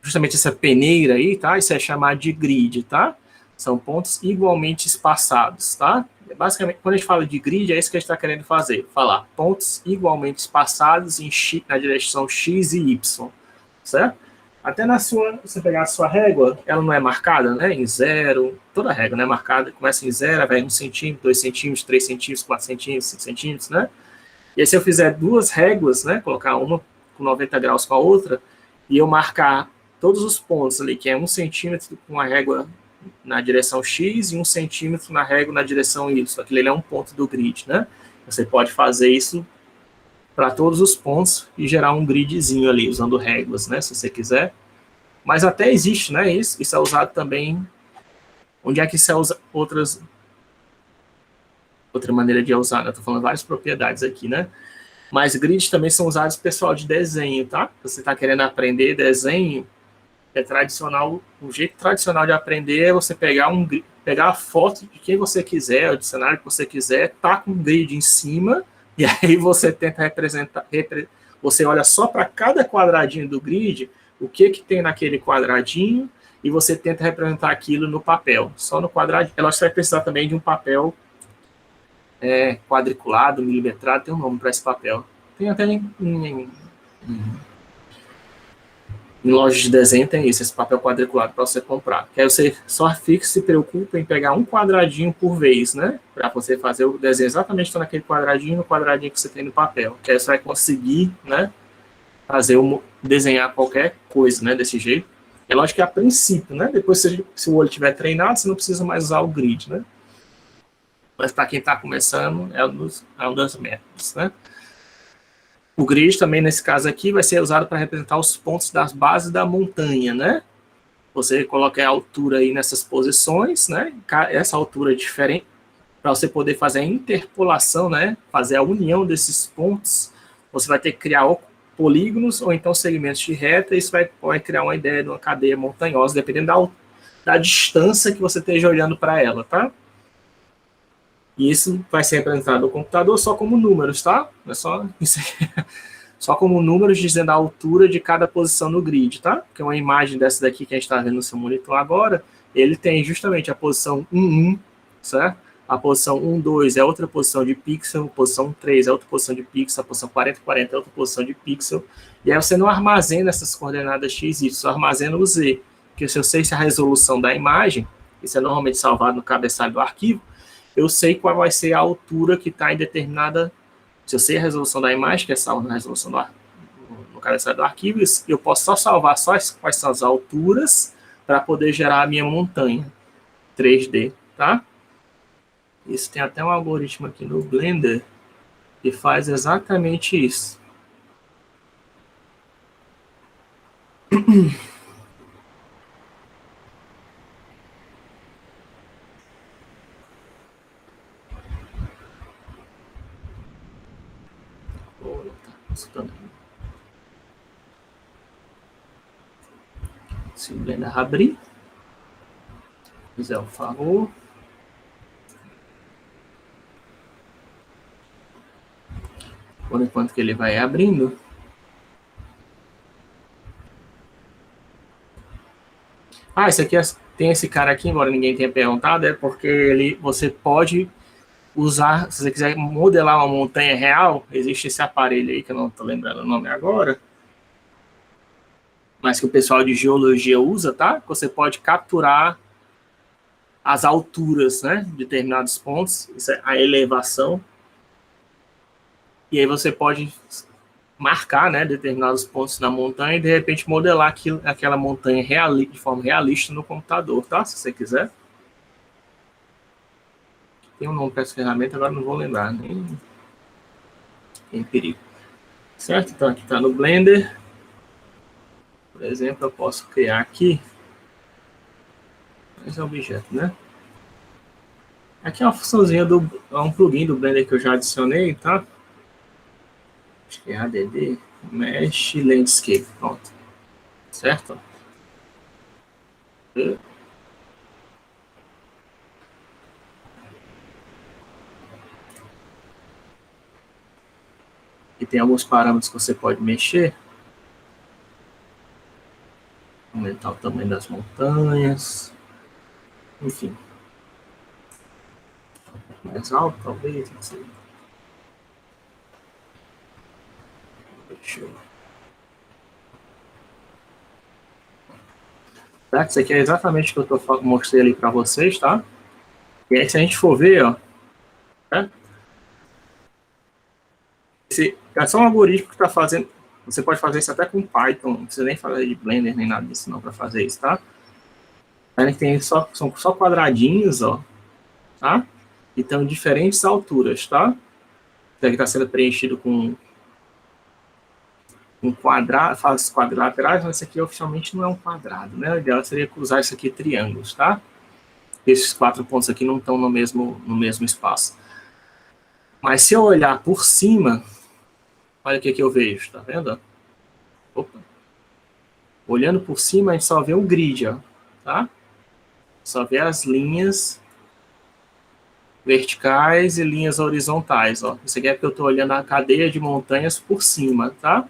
justamente essa peneira aí, tá? Isso é chamado de grid, tá? São pontos igualmente espaçados, tá? Basicamente, quando a gente fala de grid, é isso que a gente está querendo fazer. Falar pontos igualmente espaçados na direção X e Y, certo? Até você pegar a sua régua, ela não é marcada, né? Em 0, toda régua não é marcada. Começa em 0, vai 1 centímetro, 2 centímetros, 3 centímetros, 4 centímetros, 5 centímetros, né? E aí se eu fizer duas réguas, né? Colocar uma com 90 graus com a outra, e eu marcar todos os pontos ali, que é 1 centímetro com a régua na direção X e 1 centímetro na régua na direção Y. Aquilo ali é um ponto do grid, né? Você pode fazer isso para todos os pontos e gerar um gridzinho ali, usando réguas, né? Se você quiser. Mas até existe, né? Isso é usado também. Onde é que isso é outra maneira de usar, né? Estou falando várias propriedades aqui, né? Mas grids também são usados pessoal de desenho, tá? Você está querendo aprender desenho, é tradicional, o jeito tradicional de aprender é você pegar a foto de quem você quiser, o dicionário que você quiser, tá com um grid em cima, e aí você tenta representar, você olha só para cada quadradinho do grid, o que tem naquele quadradinho, e você tenta representar aquilo no papel, só no quadradinho. Ela vai precisar também de um papel quadriculado, milimetrado, tem um nome para esse papel. Tem até em lojas de desenho tem esse papel quadriculado para você comprar. Que aí você só se preocupa em pegar um quadradinho por vez, né? Para você fazer o desenho exatamente naquele quadradinho, no quadradinho que você tem no papel. Que aí você vai conseguir, né? Desenhar qualquer coisa, né? Desse jeito. É lógico que a princípio, né? Depois, se o olho estiver treinado, você não precisa mais usar o grid, né? Mas para quem está começando, é um dos métodos, né? O grid também, nesse caso aqui, vai ser usado para representar os pontos das bases da montanha, né? Você coloca a altura aí nessas posições, né? Essa altura é diferente, para você poder fazer a interpolação, né? Fazer a união desses pontos, você vai ter que criar polígonos ou então segmentos de reta, e isso vai criar uma ideia de uma cadeia montanhosa, dependendo da distância que você esteja olhando para ela, tá? E isso vai ser representado no computador só como números, tá? Não é só como números dizendo a altura de cada posição no grid, tá? Porque uma imagem dessa daqui que a gente está vendo no seu monitor agora, ele tem justamente a posição 1, 1, certo? A posição 1, 2 é outra posição de pixel, a posição 3 é outra posição de pixel, a posição 40, 40 é outra posição de pixel. E aí você não armazena essas coordenadas x e y, só armazena o z. Porque se eu sei se a resolução da imagem, isso é normalmente salvado no cabeçalho do arquivo, eu sei qual vai ser a altura que está em determinada... Se eu sei a resolução da imagem, que é salva na resolução no cabeçalho do arquivo, eu posso só salvar quais são as alturas para poder gerar a minha montanha 3D, tá? Isso tem até um algoritmo aqui no Blender que faz exatamente isso. Se o Blender abrir, fizer o favor. Por enquanto que ele vai abrindo. Isso aqui tem esse cara aqui, embora ninguém tenha perguntado, é porque você pode usar, se você quiser modelar uma montanha real, existe esse aparelho aí, que eu não estou lembrando o nome agora, mas que o pessoal de geologia usa, tá? Você pode capturar as alturas, né, de determinados pontos, isso é a elevação, e aí você pode marcar, né, determinados pontos na montanha e, de repente, modelar aquela montanha de forma realista no computador, tá? Se você quiser. Tem um nome para essa ferramenta, agora não vou lembrar, nem em perigo. Certo? Então, aqui está no Blender. Por exemplo, eu posso criar aqui mais um objeto, né? Aqui é uma funçãozinha é um plugin do Blender que eu já adicionei, tá? Acho que é ADD, Mesh Landscape, pronto. Certo? E tem alguns parâmetros que você pode mexer. Aumentar o tamanho das montanhas. Enfim. Mais alto, talvez, não sei. Deixa eu... Tá? Isso aqui é exatamente o que eu mostrei ali para vocês, tá? E aí, se a gente for ver, ó, né? Esse é só um algoritmo que está fazendo. Você pode fazer isso até com Python, não precisa nem fazer de Blender nem nada disso não para fazer isso, tá? Aí tem são só quadradinhos, ó, tá? E estão em diferentes alturas, tá? Isso aqui está sendo preenchido com faces quadrilaterais, mas isso aqui oficialmente não é um quadrado, né? O ideal seria cruzar isso aqui triângulos, tá? Esses 4 pontos aqui não estão no mesmo espaço. Mas se eu olhar por cima, olha o que eu vejo, tá vendo? Opa. Olhando por cima, a gente só vê um grid, ó, tá? Só vê as linhas verticais e linhas horizontais, ó. Isso aqui é porque eu estou olhando a cadeia de montanhas por cima, tá?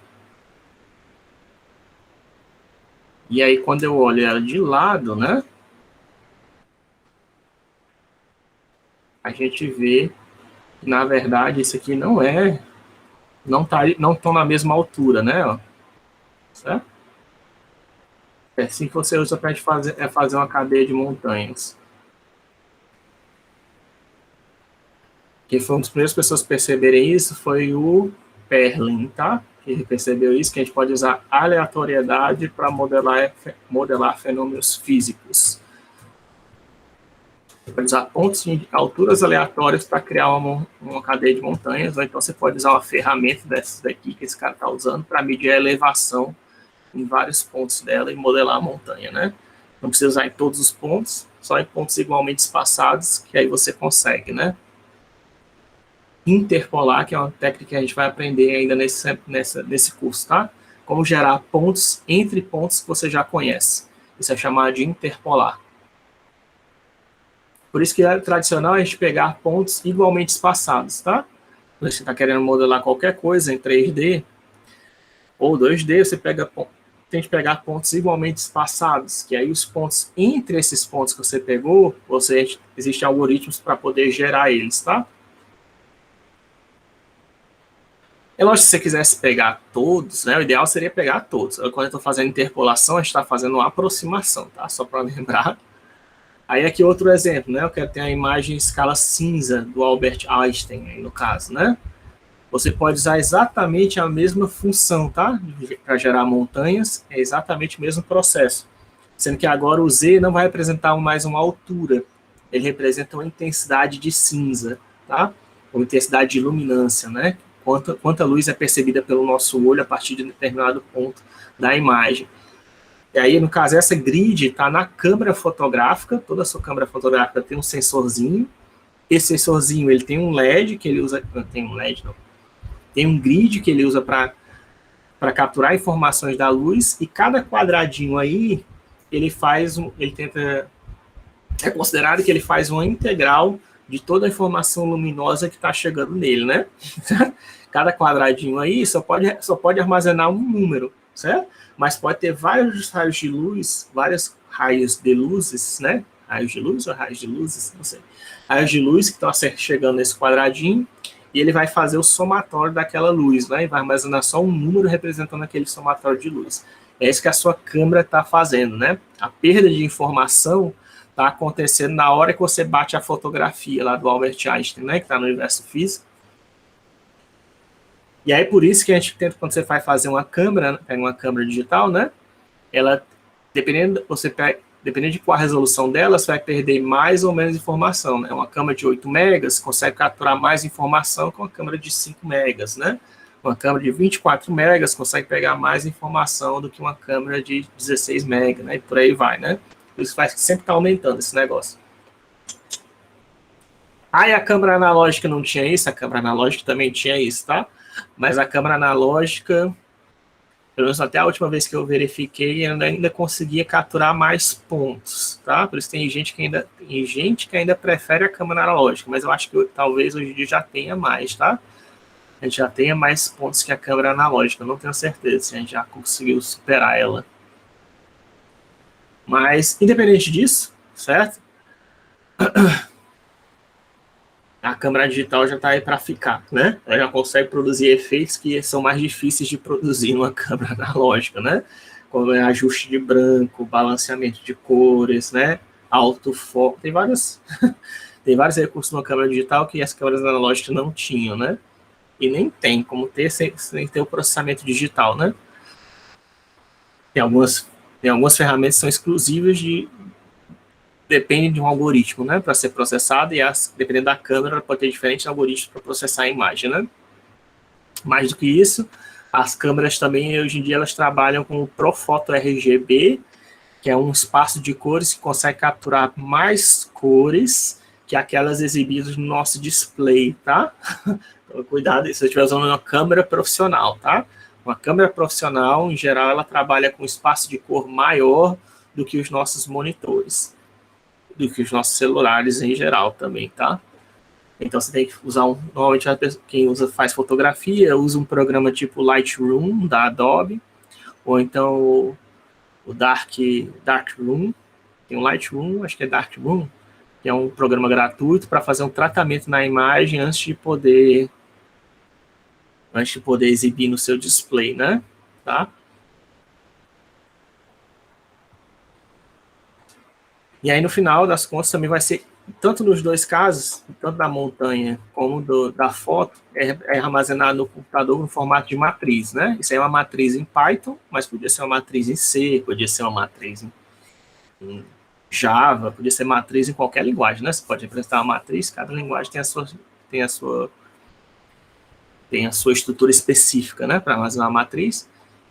E aí, quando eu olho ela de lado, né? A gente vê que, na verdade, isso aqui não estão na mesma altura, né? Ó. Certo? É assim que você usa para fazer uma cadeia de montanhas. Quem foi uma das primeiras pessoas a perceberem isso foi o Perlin, tá? Que percebeu isso, que a gente pode usar aleatoriedade para modelar fenômenos físicos. Você pode usar pontos de alturas aleatórias para criar uma cadeia de montanhas, ou então você pode usar uma ferramenta dessas daqui que esse cara está usando para medir a elevação em vários pontos dela e modelar a montanha, né? Não precisa usar em todos os pontos, só em pontos igualmente espaçados, que aí você consegue, né? Interpolar, que é uma técnica que a gente vai aprender ainda nesse curso, tá? Como gerar pontos entre pontos que você já conhece. Isso é chamado de interpolar. Por isso que é tradicional a gente pegar pontos igualmente espaçados, tá? Quando você está querendo modelar qualquer coisa em 3D ou 2D, você pega tente pegar pontos igualmente espaçados, que aí os pontos entre esses pontos que você pegou, existem algoritmos para poder gerar eles, tá? É lógico que se você quisesse pegar todos, né? O ideal seria pegar todos. Quando eu estou fazendo interpolação, a gente está fazendo uma aproximação, tá? Só para lembrar. Aí aqui outro exemplo, né? Eu quero ter a imagem em escala cinza do Albert Einstein, aí no caso, né? Você pode usar exatamente a mesma função, tá? Para gerar montanhas, é exatamente o mesmo processo. Sendo que agora o Z não vai representar mais uma altura, ele representa uma intensidade de cinza, tá? Uma intensidade de luminância, né? Quanta luz é percebida pelo nosso olho a partir de um determinado ponto da imagem. E aí, no caso, essa grid está na câmera fotográfica, toda a sua câmera fotográfica tem um sensorzinho. Esse sensorzinho ele tem um LED que ele usa. Não tem um LED, não. Tem um grid que ele usa para capturar informações da luz, e cada quadradinho aí ele faz ele tenta. É considerado que ele faz uma integral de toda a informação luminosa que está chegando nele, né? Cada quadradinho aí só pode armazenar um número, certo? Mas pode ter vários raios de luz, vários raios de luzes, né? Raios de luz ou raios de luzes? Não sei. Raios de luz que estão chegando nesse quadradinho, e ele vai fazer o somatório daquela luz, né? E vai armazenar só um número representando aquele somatório de luz. É isso que a sua câmera está fazendo, né? A perda de informação está acontecendo na hora que você bate a fotografia lá do Albert Einstein, né? Que está no universo físico. E aí, por isso que a gente tenta, quando você vai fazer uma câmera, pega uma câmera digital, né? Ela, dependendo de qual a resolução dela, você vai perder mais ou menos informação, né? Uma câmera de 8 megas consegue capturar mais informação que uma câmera de 5 megas, né? Uma câmera de 24 megas consegue pegar mais informação do que uma câmera de 16 megas, né? E por aí vai, né? Por isso vai sempre estar aumentando esse negócio. Aí a câmera analógica não tinha isso, a câmera analógica também tinha isso, tá? Mas a câmera analógica, pelo menos até a última vez que eu verifiquei, ainda conseguia capturar mais pontos, tá? Por isso tem gente que ainda prefere a câmera analógica, mas eu acho que talvez hoje em dia já tenha mais, tá? A gente já tenha mais pontos que a câmera analógica, eu não tenho certeza se a gente já conseguiu superar ela. Mas, independente disso, certo? A câmera digital já está aí para ficar, né? Ela já consegue produzir efeitos que são mais difíceis de produzir numa câmera analógica, né? Como é ajuste de branco, balanceamento de cores, né? Alto foco, tem vários recursos numa câmera digital que as câmeras analógicas não tinham, né? E nem tem como ter sem ter o processamento digital, né? Tem algumas ferramentas que são exclusivas depende de um algoritmo, né, para ser processado, e dependendo da câmera, pode ter diferentes algoritmos para processar a imagem, né? Mais do que isso, as câmeras também, hoje em dia, elas trabalham com o Profoto RGB, que é um espaço de cores que consegue capturar mais cores que aquelas exibidas no nosso display, tá? Então, cuidado se você estiver usando uma câmera profissional, tá? Uma câmera profissional, em geral, ela trabalha com espaço de cor maior do que os nossos monitores, do que os nossos celulares em geral também, tá? Então você tem que usar normalmente quem faz fotografia usa um programa tipo Lightroom da Adobe, ou então o Darkroom, tem um Lightroom, acho que é Darkroom, que é um programa gratuito para fazer um tratamento na imagem antes de poder exibir no seu display, né? Tá? E aí, no final das contas, também vai ser, tanto nos dois casos, tanto da montanha como da foto, é armazenado no computador no formato de matriz, né? Isso aí é uma matriz em Python, mas podia ser uma matriz em C, podia ser uma matriz em Java, podia ser matriz em qualquer linguagem, né? Você pode representar uma matriz, cada linguagem tem a sua estrutura específica, né? Para armazenar a matriz.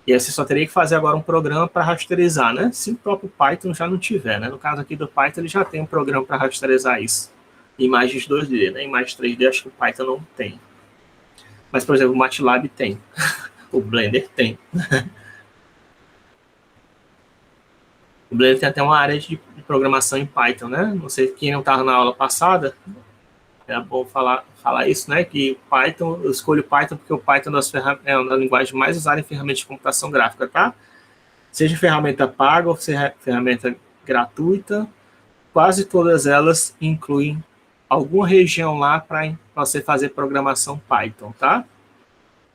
E aí você só teria que fazer agora um programa para rasterizar, né? Se o próprio Python já não tiver, né? No caso aqui do Python, ele já tem um programa para rasterizar isso. Imagens 2D, né? Imagens 3D, acho que o Python não tem. Mas, por exemplo, o MATLAB tem. O Blender tem. O Blender tem até uma área de programação em Python, né? Não sei quem não estava na aula passada, é bom falar isso, né? Que Python, eu escolho Python porque o Python é uma das linguagens mais usadas em ferramentas de computação gráfica, tá? seja ferramenta paga ou seja ferramenta gratuita, quase todas elas incluem alguma região lá para você fazer programação Python, tá?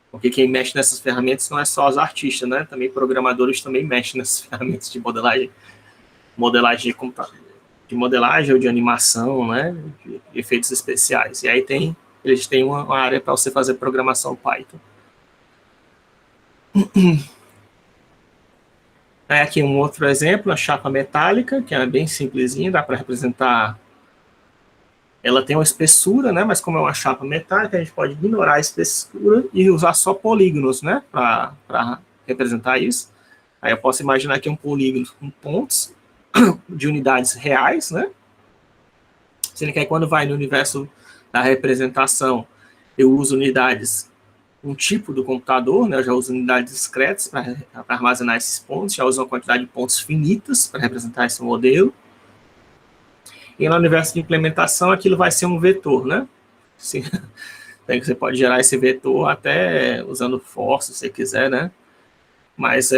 Porque quem mexe nessas ferramentas não é só os artistas, né? Também programadores também mexem nessas ferramentas de modelagem de computador, de modelagem ou de animação, né? De efeitos especiais. E aí eles têm uma área para você fazer programação Python. Aqui um outro exemplo, a chapa metálica, que é bem simplesinha, dá para representar. Ela tem uma espessura, né? Mas como é uma chapa metálica, a gente pode ignorar a espessura e usar só polígonos, né? Para representar isso. Aí eu posso imaginar aqui um polígono com pontos de unidades reais, né? Sendo que aí quando vai no universo da representação, eu uso unidades, um tipo do computador, né? Eu já uso unidades discretas para armazenar esses pontos, já uso uma quantidade de pontos finitas para representar esse modelo. E no universo de implementação, aquilo vai ser um vetor, né? Sim. Você pode gerar esse vetor até usando for, se você quiser, né? Mas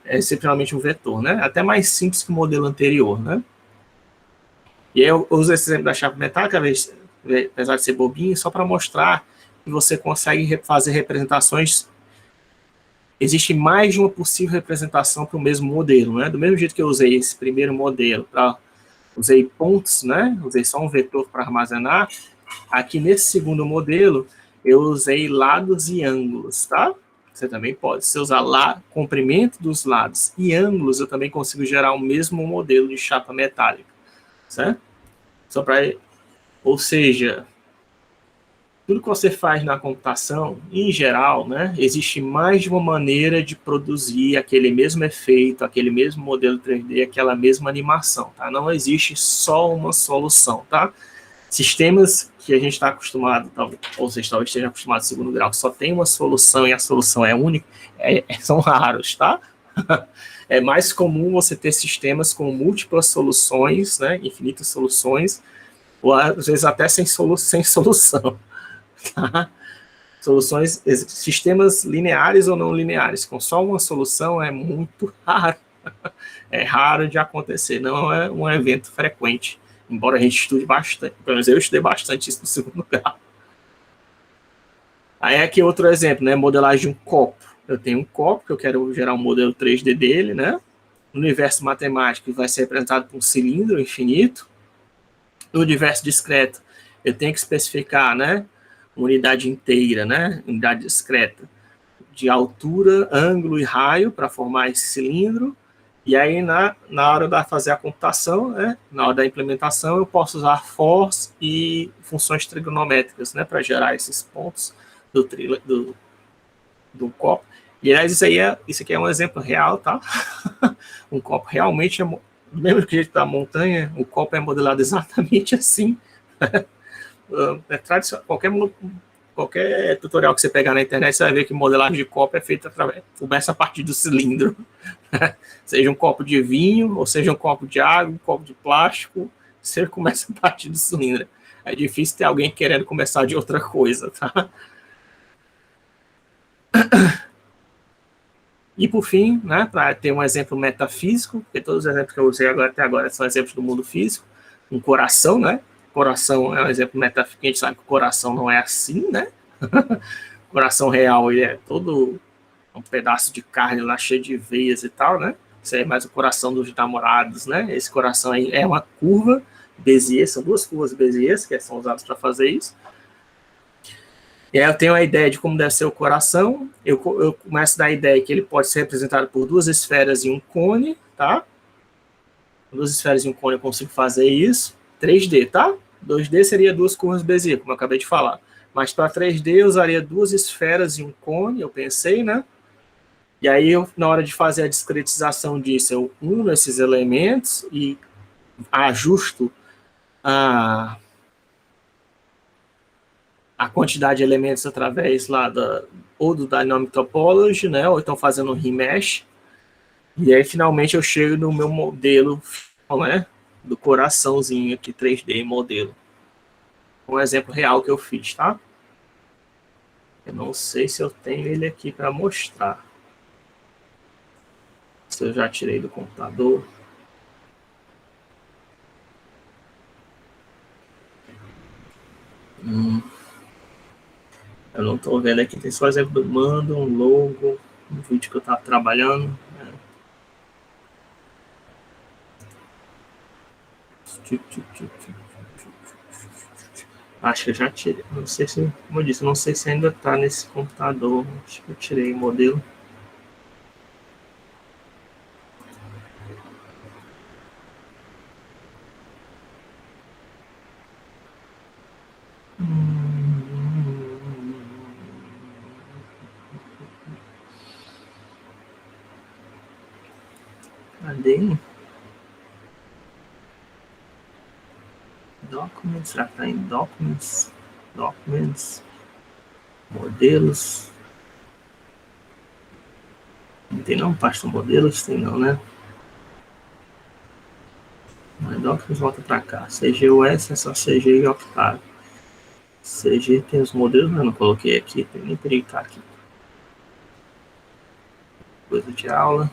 é simplesmente um vetor, né? Até mais simples que o modelo anterior, né? E aí eu uso esse exemplo da chapa metálica, apesar de ser bobinho, só para mostrar que você consegue fazer representações. Existe mais de uma possível representação para o mesmo modelo, né? Do mesmo jeito que eu usei esse primeiro modelo usei pontos, né? Usei só um vetor para armazenar. Aqui nesse segundo modelo, eu usei lados e ângulos, tá? Você também pode. Se usar comprimento dos lados e ângulos, eu também consigo gerar o mesmo modelo de chapa metálica, certo? Ou seja, tudo que você faz na computação, em geral, né, existe mais de uma maneira de produzir aquele mesmo efeito, aquele mesmo modelo 3D, aquela mesma animação, tá? Não existe só uma solução, tá? Sistemas que a gente está acostumado, ou seja, talvez esteja acostumado no segundo grau, que só tem uma solução e a solução é única, são raros, tá? É mais comum você ter sistemas com múltiplas soluções, né, infinitas soluções, ou às vezes até sem solução. Tá? Sistemas lineares ou não lineares, com só uma solução é muito raro. É raro de acontecer, não é um evento frequente, embora a gente estude bastante, pelo menos eu estudei bastante isso no segundo grau. Aí aqui outro exemplo, né, modelagem de um copo. Eu tenho um copo, que eu quero gerar um modelo 3D dele, né? No universo matemático, vai ser representado por um cilindro infinito. No universo discreto, eu tenho que especificar, né, uma unidade inteira, né, unidade discreta, de altura, ângulo e raio para formar esse cilindro. E aí, na hora de fazer a computação, né, na hora da implementação, eu posso usar fors e funções trigonométricas, né, para gerar esses pontos do copo. E, aliás, isso aqui é um exemplo real, tá? Um copo realmente do mesmo jeito da montanha, o copo é modelado exatamente assim. É tradicional. Qualquer tutorial que você pegar na internet, você vai ver que modelagem de copo é feita começa a partir do cilindro. Seja um copo de vinho, ou seja um copo de água, um copo de plástico, você começa a partir do cilindro. É difícil ter alguém querendo começar de outra coisa, tá? E por fim, né, para ter um exemplo metafísico, porque todos os exemplos que eu usei até agora são exemplos do mundo físico, um coração, né? Coração é um exemplo metafísico, a gente sabe que o coração não é assim, né? O coração real, ele é todo um pedaço de carne lá cheio de veias e tal, né? Isso aí é mais o coração dos namorados, né? Esse coração aí é uma curva Bézier, são duas curvas Bézier que são usadas para fazer isso. E aí eu tenho a ideia de como deve ser o coração, eu começo da ideia que ele pode ser representado por duas esferas e um cone, tá? Duas esferas e um cone eu consigo fazer isso. 3D, tá? 2D seria duas curvas Bézier, como eu acabei de falar. Mas para 3D eu usaria duas esferas e um cone, eu pensei, né? E aí, na hora de fazer a discretização disso, eu uno esses elementos e ajusto a quantidade de elementos através lá ou do Dynamic Topology, né? Ou então fazendo um remesh. E aí, finalmente, eu chego no meu modelo, né? Do coraçãozinho aqui, 3D modelo. Um exemplo real que eu fiz, tá? Eu não sei se eu tenho ele aqui para mostrar. Se eu já tirei do computador. Eu não estou vendo aqui, tem só exemplo do mando, um logo, um vídeo que eu estava trabalhando. Acho que eu já tirei. Não sei se, como eu disse, não sei se ainda está nesse computador. Acho que eu tirei o modelo. Cadê? Documents, será que está em Documents? Documents, modelos. Não tem não, pasta modelos, tem não, né? Mas Documents volta para cá. CGUS é só CG e Octave. CG tem os modelos, mas eu não coloquei aqui, nem teria que estar aqui. Coisa de aula.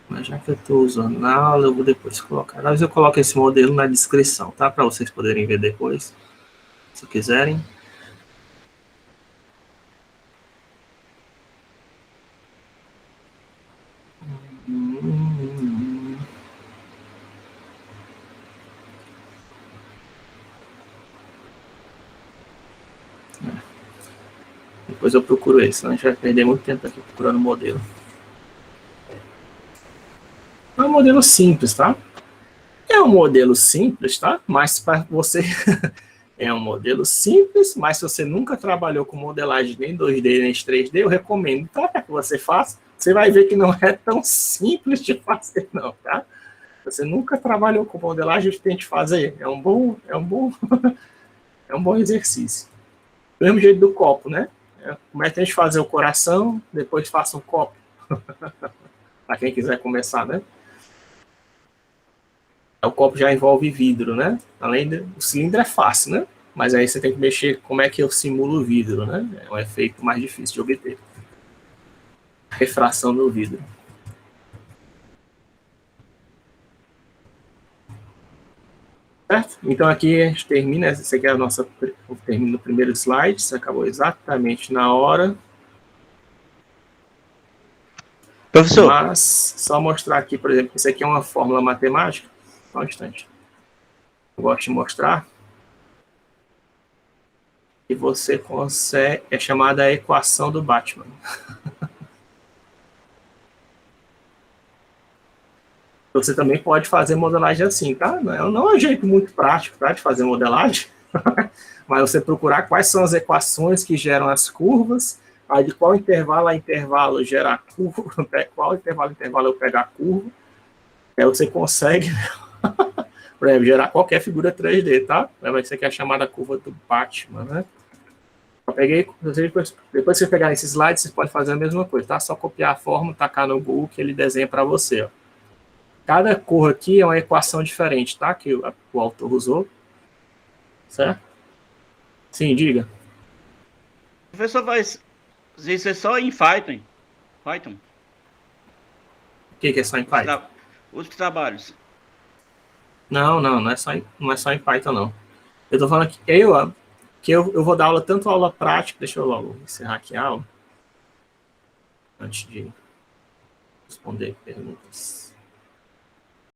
Mas já que eu estou usando na aula, eu vou depois colocar. Às vezes eu coloco esse modelo na descrição, tá? Para vocês poderem ver depois, se quiserem. Depois eu procuro ele, senão a gente vai perder muito tempo aqui procurando o modelo. É um modelo simples, tá? É um modelo simples, tá? Mas para você... é um modelo simples, mas se você nunca trabalhou com modelagem nem 2D, nem 3D, eu recomendo, tá? Que você faça. Você vai ver que não é tão simples de fazer, não, tá? Você nunca trabalhou com modelagem, tente fazer. É um bom é um bom exercício. Do mesmo jeito do copo, né? Comece a gente fazer o coração, depois faça um copo. Para quem quiser começar, né? O copo já envolve vidro, né? Além do cilindro é fácil, né? Mas aí você tem que mexer como é que eu simulo o vidro, né? É um efeito mais difícil de obter. Refração do vidro. Certo? Então aqui a gente termina, esse aqui é a nossa, termina o primeiro slide, isso acabou exatamente na hora. Professor, Mas só mostrar aqui, por exemplo, isso aqui é uma fórmula matemática. Só um instante. Eu gosto de mostrar. E você consegue, é chamada a equação do Batman. Você também pode fazer modelagem assim, tá? Não é um jeito muito prático, tá, de fazer modelagem, mas você procurar quais são as equações que geram as curvas, aí de qual intervalo a intervalo gera a curva, qual intervalo a intervalo eu pego a curva, aí você consegue, por exemplo, gerar qualquer figura 3D, tá? Vai ser que é a chamada curva do Batman, né? Eu peguei, depois que você pegar esse slide, você pode fazer a mesma coisa, tá? Só copiar a fórmula, tacar no Google que ele desenha para você, ó. Cada cor aqui é uma equação diferente, tá? Que o autor usou. Certo? Sim, diga. professor, isso é só em Python. Python. O que é só em Python? Os trabalhos. Não é só em Python, não. Eu tô falando que eu vou dar aula, tanto aula prática, deixa eu logo encerrar aqui a aula, antes de responder perguntas.